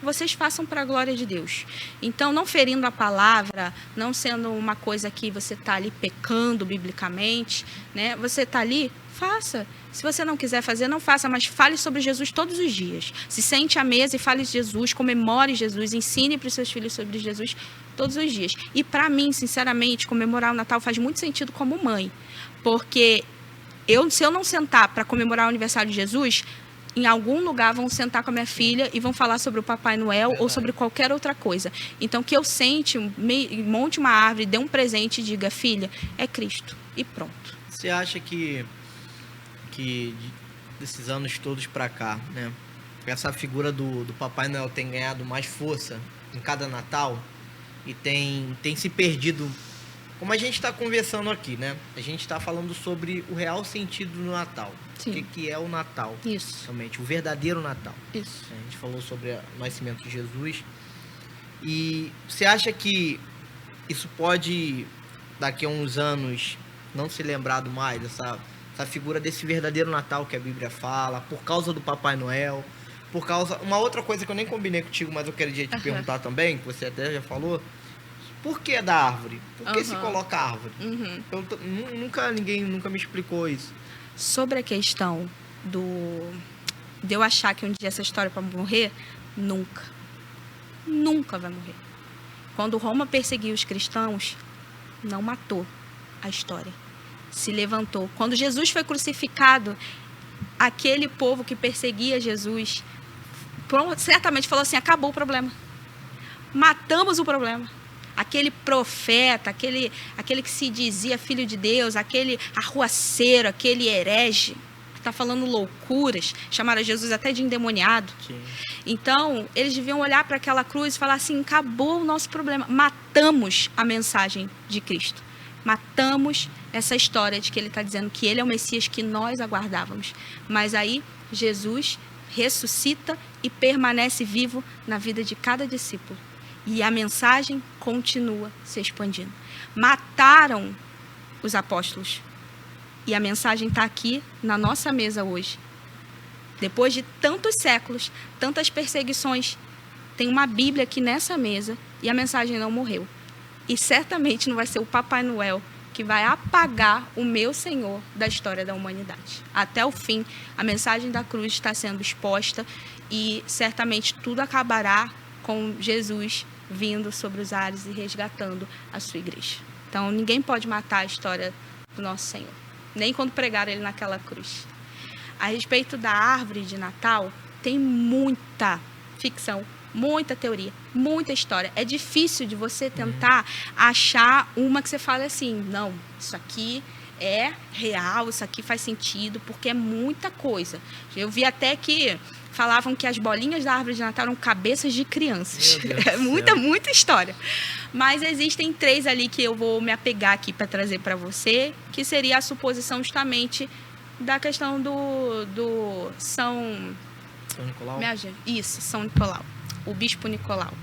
Vocês façam para a glória de Deus. Então, não ferindo a palavra, não sendo uma coisa que você está ali pecando biblicamente, né? Você está ali, faça. Se você não quiser fazer, não faça, mas fale sobre Jesus todos os dias. Se sente à mesa e fale de Jesus, comemore Jesus, ensine para os seus filhos sobre Jesus todos os dias. E para mim, sinceramente, comemorar o Natal faz muito sentido como mãe, porque se eu não sentar para comemorar o aniversário de Jesus, em algum lugar vão sentar com a minha filha e vão falar sobre o Papai Noel ou sobre qualquer outra coisa. Então, que eu sente, monte uma árvore, dê um presente e diga, filha, é Cristo. E pronto. Você acha que desses anos todos para cá, né, essa figura do Papai Noel tem ganhado mais força em cada Natal e tem se perdido? Como a gente está conversando aqui, né? A gente está falando sobre o real sentido do Natal. Sim. O que é o Natal. Isso. Realmente, o verdadeiro Natal. Isso. A gente falou sobre o nascimento de Jesus. E você acha que isso pode, daqui a uns anos, não ser lembrado mais, essa figura desse verdadeiro Natal que a Bíblia fala, por causa do Papai Noel, por causa... Uma outra coisa que eu nem combinei contigo, mas eu queria te perguntar também, que você até já falou... Por que da árvore? Por que se coloca árvore? Ninguém nunca me explicou isso. Sobre a questão de eu achar que um dia essa história vai morrer, nunca. Nunca vai morrer. Quando Roma perseguiu os cristãos, não matou a história. Se levantou. Quando Jesus foi crucificado, aquele povo que perseguia Jesus, certamente falou assim, acabou o problema. Matamos o problema. Aquele profeta, aquele que se dizia filho de Deus, aquele arruaceiro, aquele herege, que está falando loucuras, chamaram Jesus até de endemoniado. Sim. Então, eles deviam olhar para aquela cruz e falar assim, acabou o nosso problema, matamos a mensagem de Cristo. matamos essa história de que ele está dizendo que ele é o Messias que nós aguardávamos. Mas aí Jesus ressuscita e permanece vivo na vida de cada discípulo. E a mensagem continua se expandindo. Mataram os apóstolos. E a mensagem está aqui na nossa mesa hoje. Depois de tantos séculos, tantas perseguições, tem uma Bíblia aqui nessa mesa e a mensagem não morreu. E certamente não vai ser o Papai Noel que vai apagar o meu Senhor da história da humanidade. Até o fim, a mensagem da cruz está sendo exposta e certamente tudo acabará com Jesus vindo sobre os ares e resgatando a sua igreja. Então, ninguém pode matar a história do nosso Senhor, nem quando pregaram ele naquela cruz. A respeito da árvore de Natal, tem muita ficção, muita teoria, muita história. É difícil de você tentar achar uma que você fale assim, não, isso aqui é real, isso aqui faz sentido, porque é muita coisa. Eu vi até que falavam que as bolinhas da árvore de Natal eram cabeças de crianças. É muita história. Mas existem 3 ali que eu vou me apegar aqui para trazer para você, que seria a suposição justamente da questão do São Nicolau? Isso, São Nicolau. O bispo Nicolau.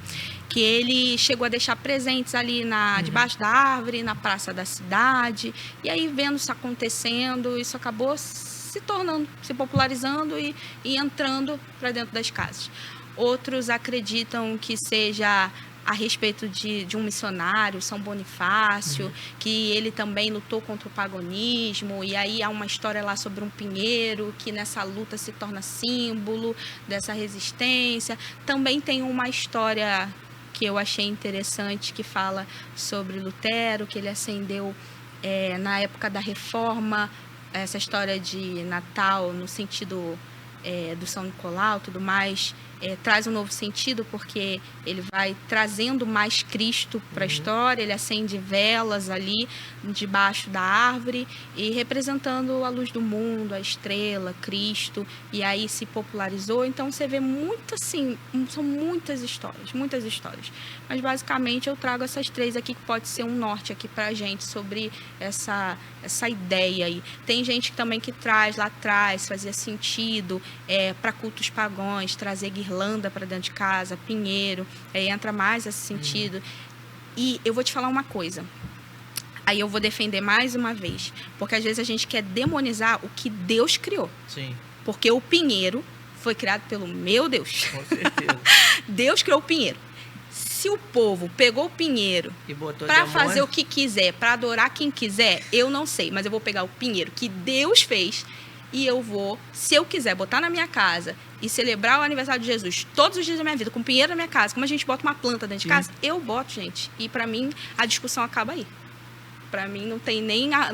Que ele chegou a deixar presentes ali debaixo da árvore, na praça da cidade. E aí, vendo isso acontecendo, isso acabou se tornando, se popularizando e entrando para dentro das casas. Outros acreditam que seja a respeito de um missionário, São Bonifácio, que ele também lutou contra o paganismo, e aí há uma história lá sobre um pinheiro, que nessa luta se torna símbolo dessa resistência. Também tem uma história que eu achei interessante, que fala sobre Lutero, que ele acendeu na época da Reforma, essa história de Natal no sentido do São Nicolau, tudo mais, traz um novo sentido, porque ele vai trazendo mais Cristo para a história, ele acende velas ali debaixo da árvore e representando a luz do mundo, a estrela, Cristo, e aí se popularizou. Então você vê muito assim, são muitas histórias, mas basicamente eu trago essas 3 aqui que pode ser um norte aqui para a gente sobre essa ideia aí. Tem gente também que traz lá atrás, fazia sentido para cultos pagãos, trazer guirlanda para dentro de casa, pinheiro, entra mais esse sentido. E eu vou te falar uma coisa, aí eu vou defender mais uma vez, porque às vezes a gente quer demonizar o que Deus criou. Sim. Porque o pinheiro foi criado pelo meu Deus. Com certeza. Deus criou o pinheiro. Se o povo pegou o pinheiro para fazer o que quiser, para adorar quem quiser, eu não sei, mas eu vou pegar o pinheiro que Deus fez e eu vou, se eu quiser, botar na minha casa e celebrar o aniversário de Jesus todos os dias da minha vida, com pinheiro na minha casa, como a gente bota uma planta dentro de casa, eu boto, gente. E para mim, a discussão acaba aí. Para mim, não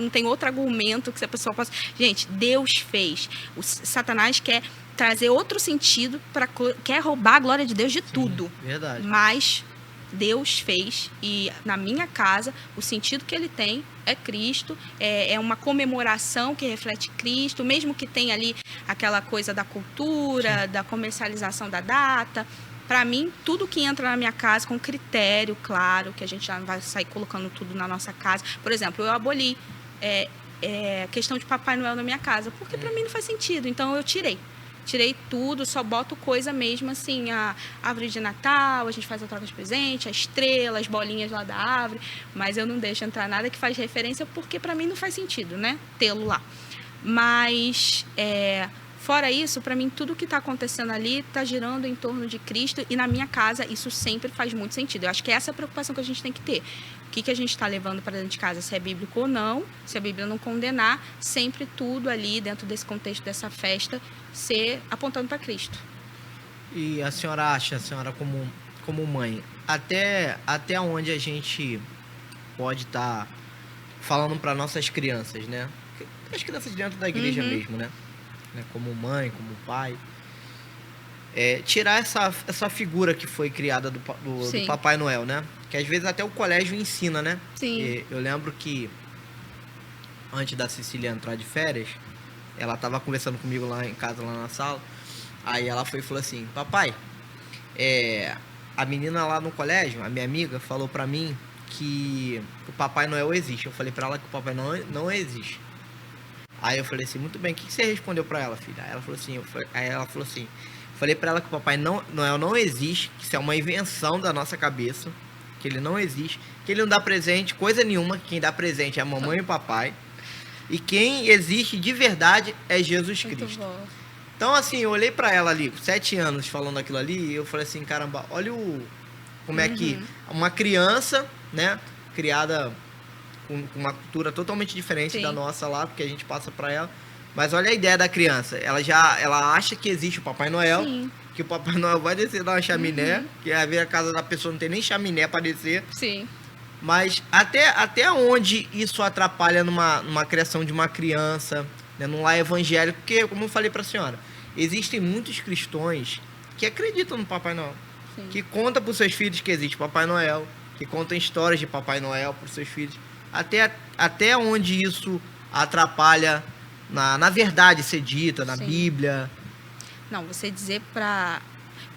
tem outro argumento que a pessoa possa... Gente, Deus fez. O Satanás quer trazer outro sentido, quer roubar a glória de Deus de tudo. Verdade. Mas Deus fez, e na minha casa, o sentido que ele tem é Cristo, é uma comemoração que reflete Cristo, mesmo que tenha ali aquela coisa da cultura, da comercialização da data. Para mim, tudo que entra na minha casa com critério, claro, que a gente já não vai sair colocando tudo na nossa casa. Por exemplo, eu aboli a questão de Papai Noel na minha casa, porque para mim não faz sentido, então eu tirei tudo, só boto coisa mesmo assim, a árvore de Natal, a gente faz a troca de presente, a estrela, as bolinhas lá da árvore, mas eu não deixo entrar nada que faz referência, porque para mim não faz sentido, né, tê-lo lá. Mas, fora isso, para mim, tudo que está acontecendo ali está girando em torno de Cristo, e na minha casa isso sempre faz muito sentido. Eu acho que essa é a preocupação que a gente tem que ter. O que a gente está levando para dentro de casa, se é bíblico ou não, se a Bíblia não condenar, sempre tudo ali, dentro desse contexto dessa festa, ser apontando para Cristo. E a senhora como mãe, até onde a gente pode estar falando para nossas crianças, né? As crianças dentro da igreja mesmo, né? Como mãe, como pai. Tirar essa figura que foi criada do Papai Noel, né? Que às vezes até o colégio ensina, né? Sim. Eu lembro que antes da Cecília entrar de férias, ela estava conversando comigo lá em casa, lá na sala. Aí ela foi e falou assim: papai, a menina lá no colégio, a minha amiga, falou pra mim que o Papai Noel existe. Eu falei pra ela que o Papai Noel não existe. Aí eu falei assim, muito bem, o que você respondeu pra ela, filha? Aí ela falou assim, falei pra ela que o Papai Noel não existe, que isso é uma invenção da nossa cabeça, que ele não existe, que ele não dá presente, coisa nenhuma, que quem dá presente é a mamãe e o papai, e quem existe de verdade é Jesus Muito Cristo. bom. Então, assim, eu olhei pra ela ali, com 7 anos, falando aquilo ali, e eu falei assim, caramba, olha como é que uma criança, né, criada com uma cultura totalmente diferente Sim. da nossa lá, porque a gente passa pra ela, mas olha a ideia da criança, ela acha que existe o Papai Noel, Sim. que o Papai Noel vai descer da chaminé, que às vezes a casa da pessoa não tem nem chaminé pra descer, Sim. mas até onde isso atrapalha numa criação de uma criança, né, num lar evangélico, porque, como eu falei pra senhora, existem muitos cristãos que acreditam no Papai Noel, Sim. que contam pros seus filhos que existe Papai Noel, que contam histórias de Papai Noel pros seus filhos, até onde isso atrapalha na verdade ser dita, na Sim. Bíblia. Não, você dizer pra...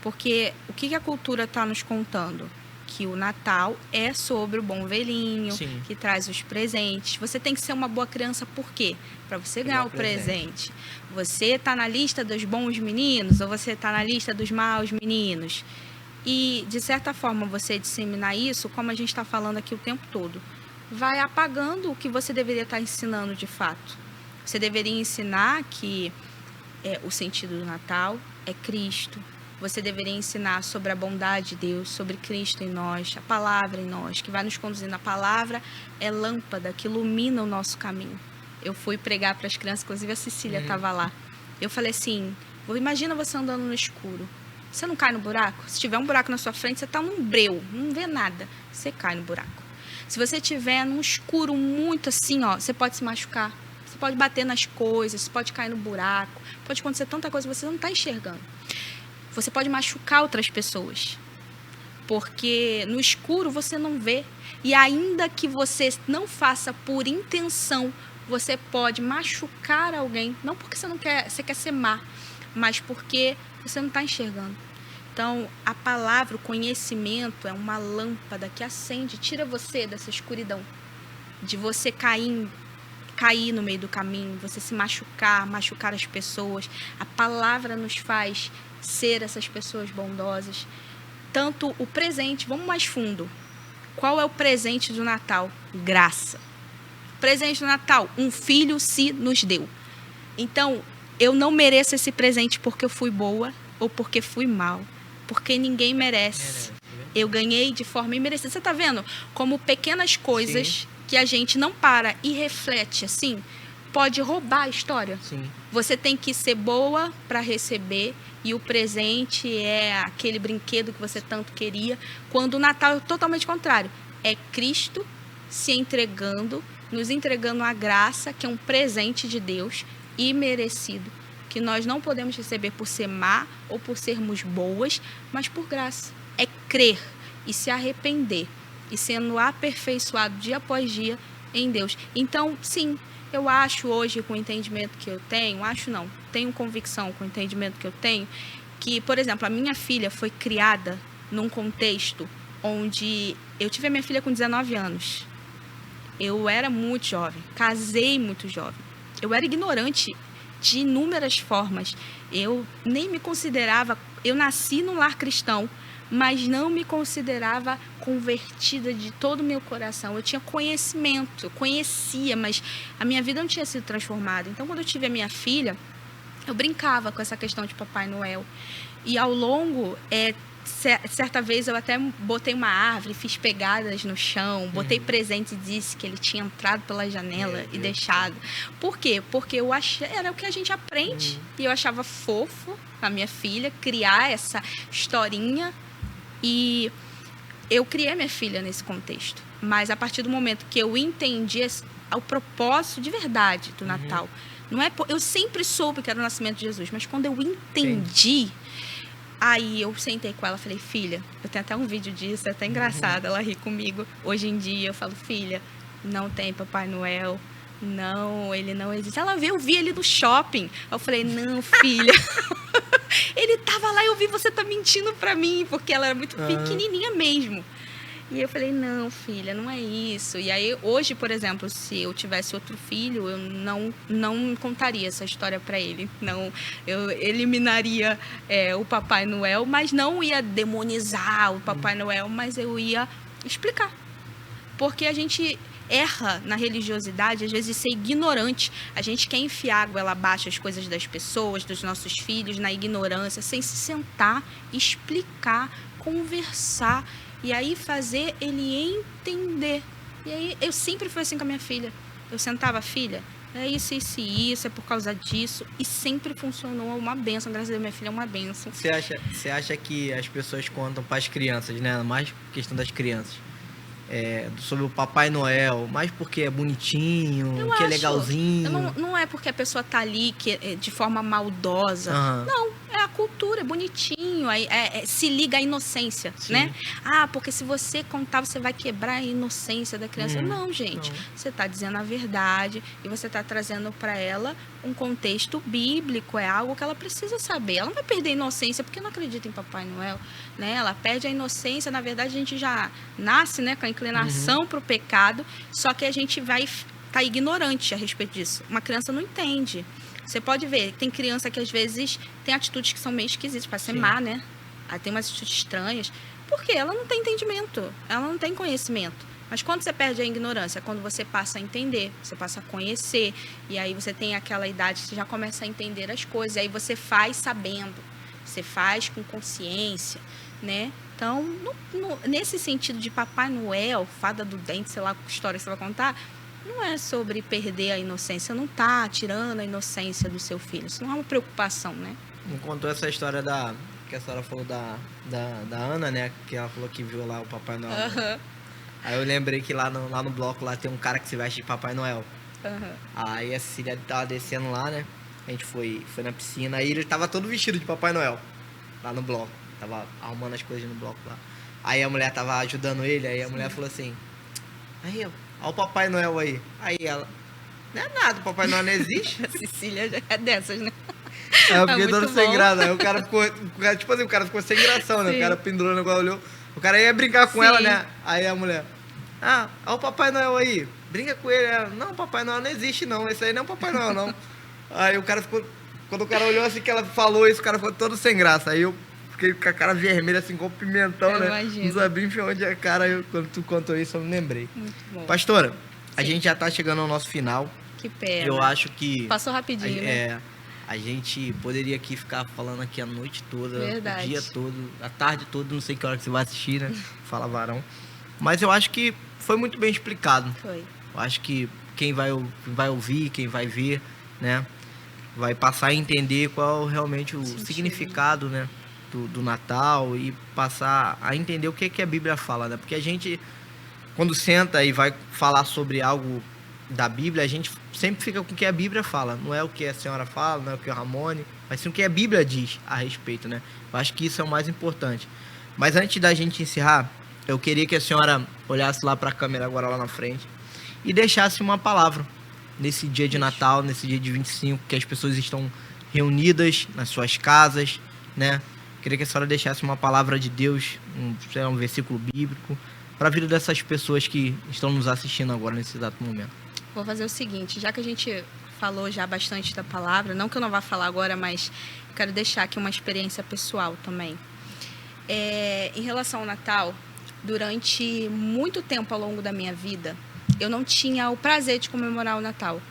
Porque o que a cultura está nos contando? Que o Natal é sobre o bom velhinho, Sim. que traz os presentes. Você tem que ser uma boa criança, por quê? Para você ganhar o presente. Você está na lista dos bons meninos ou você está na lista dos maus meninos? E, de certa forma, você disseminar isso, como a gente está falando aqui o tempo todo, vai apagando o que você deveria estar ensinando de fato. Você deveria ensinar que o sentido do Natal é Cristo. Você deveria ensinar sobre a bondade de Deus, sobre Cristo em nós, a palavra em nós, que vai nos conduzindo. A palavra é lâmpada que ilumina o nosso caminho. Eu fui pregar para as crianças, inclusive a Cecília estava lá. Eu falei assim, imagina você andando no escuro. Você não cai no buraco? Se tiver um buraco na sua frente, você está num breu, não vê nada. Você cai no buraco. Se você estiver num escuro muito assim, ó, você pode se machucar. Você pode bater nas coisas, você pode cair no buraco. Pode acontecer tanta coisa que você não está enxergando. Você pode machucar outras pessoas, porque no escuro você não vê. E ainda que você não faça por intenção, você pode machucar alguém. Não porque você quer ser má, mas porque você não está enxergando. Então, a palavra, o conhecimento é uma lâmpada que acende, tira você dessa escuridão, de você cair no meio do caminho, você se machucar as pessoas. A palavra nos faz ser essas pessoas bondosas. Tanto o presente, vamos mais fundo. Qual é o presente do Natal? Graça. Presente do Natal, um filho se nos deu. Então, eu não mereço esse presente porque eu fui boa ou porque fui mal. Porque ninguém merece. Eu ganhei de forma imerecida. Você está vendo como pequenas coisas Sim. que a gente não para e reflete assim, pode roubar a história. Sim. Você tem que ser boa para receber e o presente é aquele brinquedo que você tanto queria, quando o Natal é totalmente contrário. É Cristo se entregando, nos entregando a graça, que é um presente de Deus imerecido, que nós não podemos receber por ser má ou por sermos boas, mas por graça. É crer e se arrepender e sendo aperfeiçoado dia após dia em Deus. Então, sim, eu acho hoje, com o entendimento que eu tenho, tenho convicção com o entendimento que eu tenho, que, por exemplo, a minha filha foi criada num contexto onde eu tive a minha filha com 19 anos. Eu era muito jovem, casei muito jovem. Eu era ignorante de inúmeras formas. Eu nem me considerava... Eu nasci num lar cristão, mas não me considerava convertida de todo o meu coração. Eu tinha conhecimento, eu conhecia, mas a minha vida não tinha sido transformada. Então, quando eu tive a minha filha, eu brincava com essa questão de Papai Noel. E ao longo, certa vez eu até botei uma árvore, fiz pegadas no chão, botei presente e disse que ele tinha entrado pela janela e deixado. Por quê? Porque eu achei, era o que a gente aprende. E eu achava fofo a minha filha criar essa historinha. E eu criei minha filha nesse contexto. Mas a partir do momento que eu entendi o propósito de verdade do Natal, não é, eu sempre soube que era o nascimento de Jesus, mas quando eu entendi, aí eu sentei com ela e falei, filha, eu tenho até um vídeo disso, é até engraçado, ela ri comigo. Hoje em dia eu falo, filha, não tem Papai Noel, não, ele não existe. Ela veio, eu vi ele no shopping. Eu falei, não, filha... Ele tava lá e eu vi, você tá mentindo pra mim, porque ela era muito pequenininha mesmo. E eu falei, não, filha, não é isso. E aí, hoje, por exemplo, se eu tivesse outro filho, eu não contaria essa história para ele. Não, eu eliminaria o Papai Noel, mas não ia demonizar o Papai Noel, mas eu ia explicar. Porque a gente erra na religiosidade, às vezes ser ignorante. A gente quer enfiar a goela abaixo as coisas das pessoas, dos nossos filhos, na ignorância, sem se sentar, explicar, conversar e aí fazer ele entender. E aí eu sempre fui assim com a minha filha. Eu sentava, filha, é isso, isso e isso, é por causa disso. E sempre funcionou uma bênção. Graças a Deus, minha filha é uma bênção. Você acha que as pessoas contam para as crianças, né? Mais questão das crianças. Sobre o Papai Noel, mais porque é bonitinho, que é legalzinho. Não é porque a pessoa tá ali de forma maldosa. Uhum. Não, é a cultura, é bonitinho. Se liga à inocência, Sim. né? Porque se você contar, você vai quebrar a inocência da criança. Não, gente. Não. Você tá dizendo a verdade e você tá trazendo para ela um contexto bíblico, é algo que ela precisa saber. Ela não vai perder a inocência porque não acredita em Papai Noel, né? Ela perde a inocência, na verdade a gente já nasce, né, com a inclinação para o pecado, só que a gente vai estar ignorante a respeito disso. Uma criança não entende. Você pode ver, tem criança que às vezes tem atitudes que são meio esquisitas, para ser má, né? Tem umas atitudes estranhas, porque ela não tem entendimento, ela não tem conhecimento. Mas quando você perde a ignorância, quando você passa a entender, você passa a conhecer, e aí você tem aquela idade que você já começa a entender as coisas, e aí você faz sabendo, você faz com consciência, né? Então, nesse sentido de Papai Noel, fada do dente, sei lá que história você vai contar, não é sobre perder a inocência, não está tirando a inocência do seu filho, isso não é uma preocupação, né? Me contou essa história que a senhora falou da Ana, né? Que ela falou que viu lá o Papai Noel. Uhum. Aí eu lembrei que lá no bloco lá tem um cara que se veste de Papai Noel. Uhum. Aí a Cecília tava descendo lá, né? A gente foi na piscina, aí ele tava todo vestido de Papai Noel. Lá no bloco. Tava arrumando as coisas no bloco lá. Aí a mulher tava ajudando ele, aí a mulher falou assim, aí, ó o Papai Noel aí. Aí ela, não é nada, o Papai Noel não existe. A Cecília já é dessas, né? Aí eu fiquei todo muito sem bom. graça. Aí o cara ficou, tipo assim, o cara ficou sem gração, né? Sim. O cara pendurou o negócio, olhou. O cara ia brincar com Sim. ela, né? Aí a mulher, olha o Papai Noel aí. Brinca com ele. Ela, não, o Papai Noel não existe, não. Esse aí não é o Papai Noel, não. Aí o cara ficou, quando o cara olhou assim que ela falou isso, o cara ficou todo sem graça. Aí eu fiquei com a cara vermelha, assim, com o pimentão, Eu né? imagino. Não sabia enfiar onde é a cara. Quando tu contou isso, eu me lembrei. Muito bom. Pastora, a Sim. gente já tá chegando ao nosso final. Que pena. Eu acho que... Passou rapidinho, né? A gente poderia aqui ficar falando aqui a noite toda, Verdade. o dia todo, a tarde toda, não sei que hora que você vai assistir, né? Fala varão. Mas eu acho que foi muito bem explicado. Foi. Eu acho que quem vai ouvir, quem vai ver, né? Vai passar a entender qual realmente o Sentido. significado, né? Do Natal e passar a entender o que a Bíblia fala, né? Porque a gente, quando senta e vai falar sobre algo da Bíblia, a gente sempre fica com o que a Bíblia fala. Não é o que a senhora fala, não é o que o Ramone, mas sim o que a Bíblia diz a respeito, né? Eu acho que isso é o mais importante. Mas antes da gente encerrar, eu queria que a senhora olhasse lá para a câmera agora lá na frente e deixasse uma palavra nesse dia de Natal, nesse dia de 25, que as pessoas estão reunidas nas suas casas, né? Queria que a senhora deixasse uma palavra de Deus, um versículo bíblico, para a vida dessas pessoas que estão nos assistindo agora nesse exato momento. Vou fazer o seguinte, já que a gente falou já bastante da palavra, não que eu não vá falar agora, mas quero deixar aqui uma experiência pessoal também. Em relação ao Natal, durante muito tempo ao longo da minha vida, eu não tinha o prazer de comemorar o Natal.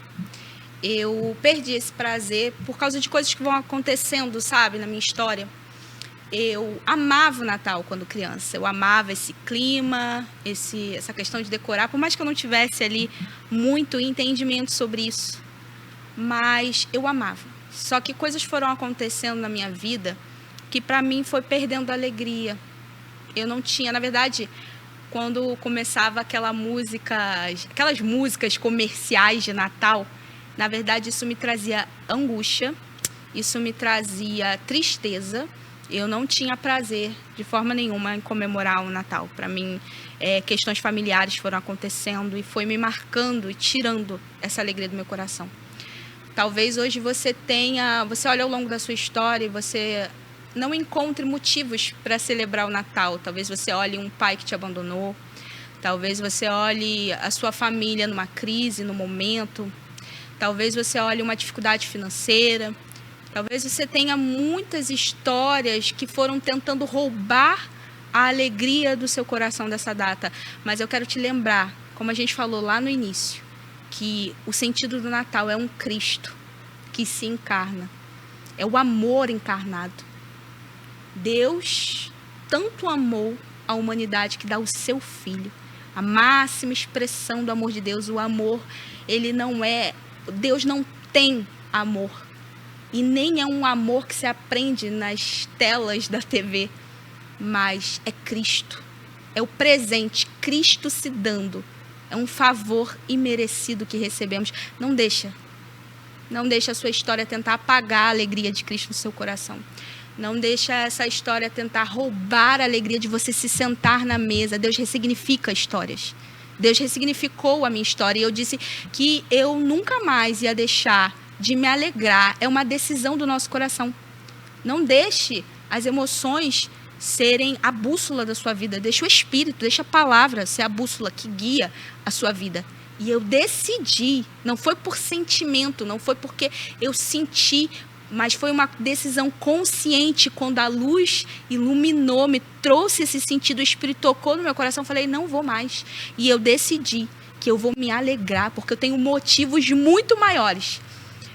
Eu perdi esse prazer por causa de coisas que vão acontecendo, sabe, na minha história. Eu amava o Natal quando criança, eu amava esse clima, essa questão de decorar, por mais que eu não tivesse ali muito entendimento sobre isso, mas eu amava. Só que coisas foram acontecendo na minha vida que para mim foi perdendo a alegria. Eu não tinha, na verdade, quando começava aquelas músicas comerciais de Natal, na verdade isso me trazia angústia, isso me trazia tristeza. Eu não tinha prazer de forma nenhuma em comemorar o Natal. Para mim, questões familiares foram acontecendo e foi me marcando e tirando essa alegria do meu coração. Talvez hoje você olha ao longo da sua história e você não encontre motivos para celebrar o Natal. Talvez você olhe um pai que te abandonou, talvez você olhe a sua família numa crise, no momento, talvez você olhe uma dificuldade financeira, talvez você tenha muitas histórias que foram tentando roubar a alegria do seu coração dessa data. Mas eu quero te lembrar, como a gente falou lá no início, que o sentido do Natal é um Cristo que se encarna. É o amor encarnado. Deus tanto amou a humanidade que dá o seu Filho. A máxima expressão do amor de Deus, o amor, ele não é... Deus não tem amor. E nem é um amor que se aprende nas telas da TV. Mas é Cristo. É o presente, Cristo se dando. É um favor imerecido que recebemos. Não deixa a sua história tentar apagar a alegria de Cristo no seu coração. Não deixa essa história tentar roubar a alegria de você se sentar na mesa. Deus ressignifica histórias. Deus ressignificou a minha história. E eu disse que eu nunca mais ia deixar de me alegrar. É uma decisão do nosso coração. Não deixe as emoções serem a bússola da sua vida. Deixa o Espírito, deixa a palavra ser a bússola que guia a sua vida. E eu decidi, não foi por sentimento, não foi porque eu senti, mas foi uma decisão consciente. Quando a luz iluminou, me trouxe esse sentido, o Espírito tocou no meu coração, eu falei, não vou mais. E eu decidi que eu vou me alegrar, porque eu tenho motivos muito maiores.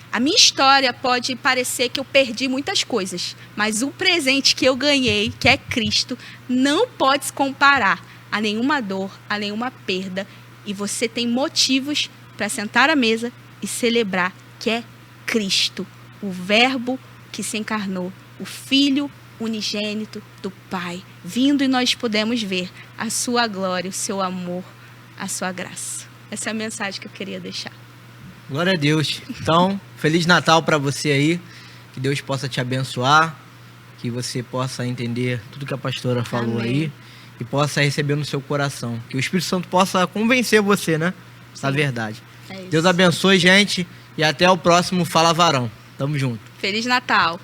A minha história pode parecer que eu perdi muitas coisas, mas o presente que eu ganhei, que é Cristo, não pode se comparar a nenhuma dor, a nenhuma perda. E você tem motivos para sentar à mesa e celebrar que é Cristo, o Verbo que se encarnou, o Filho unigênito do Pai, vindo, e nós podemos ver a sua glória, o seu amor, a sua graça. Essa é a mensagem que eu queria deixar. Glória a Deus. Então, Feliz Natal para você aí. Que Deus possa te abençoar. Que você possa entender tudo que a pastora falou. Amém. Aí. E possa receber no seu coração. Que o Espírito Santo possa convencer você, né? Da verdade. É isso. Deus abençoe, gente. E até o próximo Fala Varão. Tamo junto. Feliz Natal.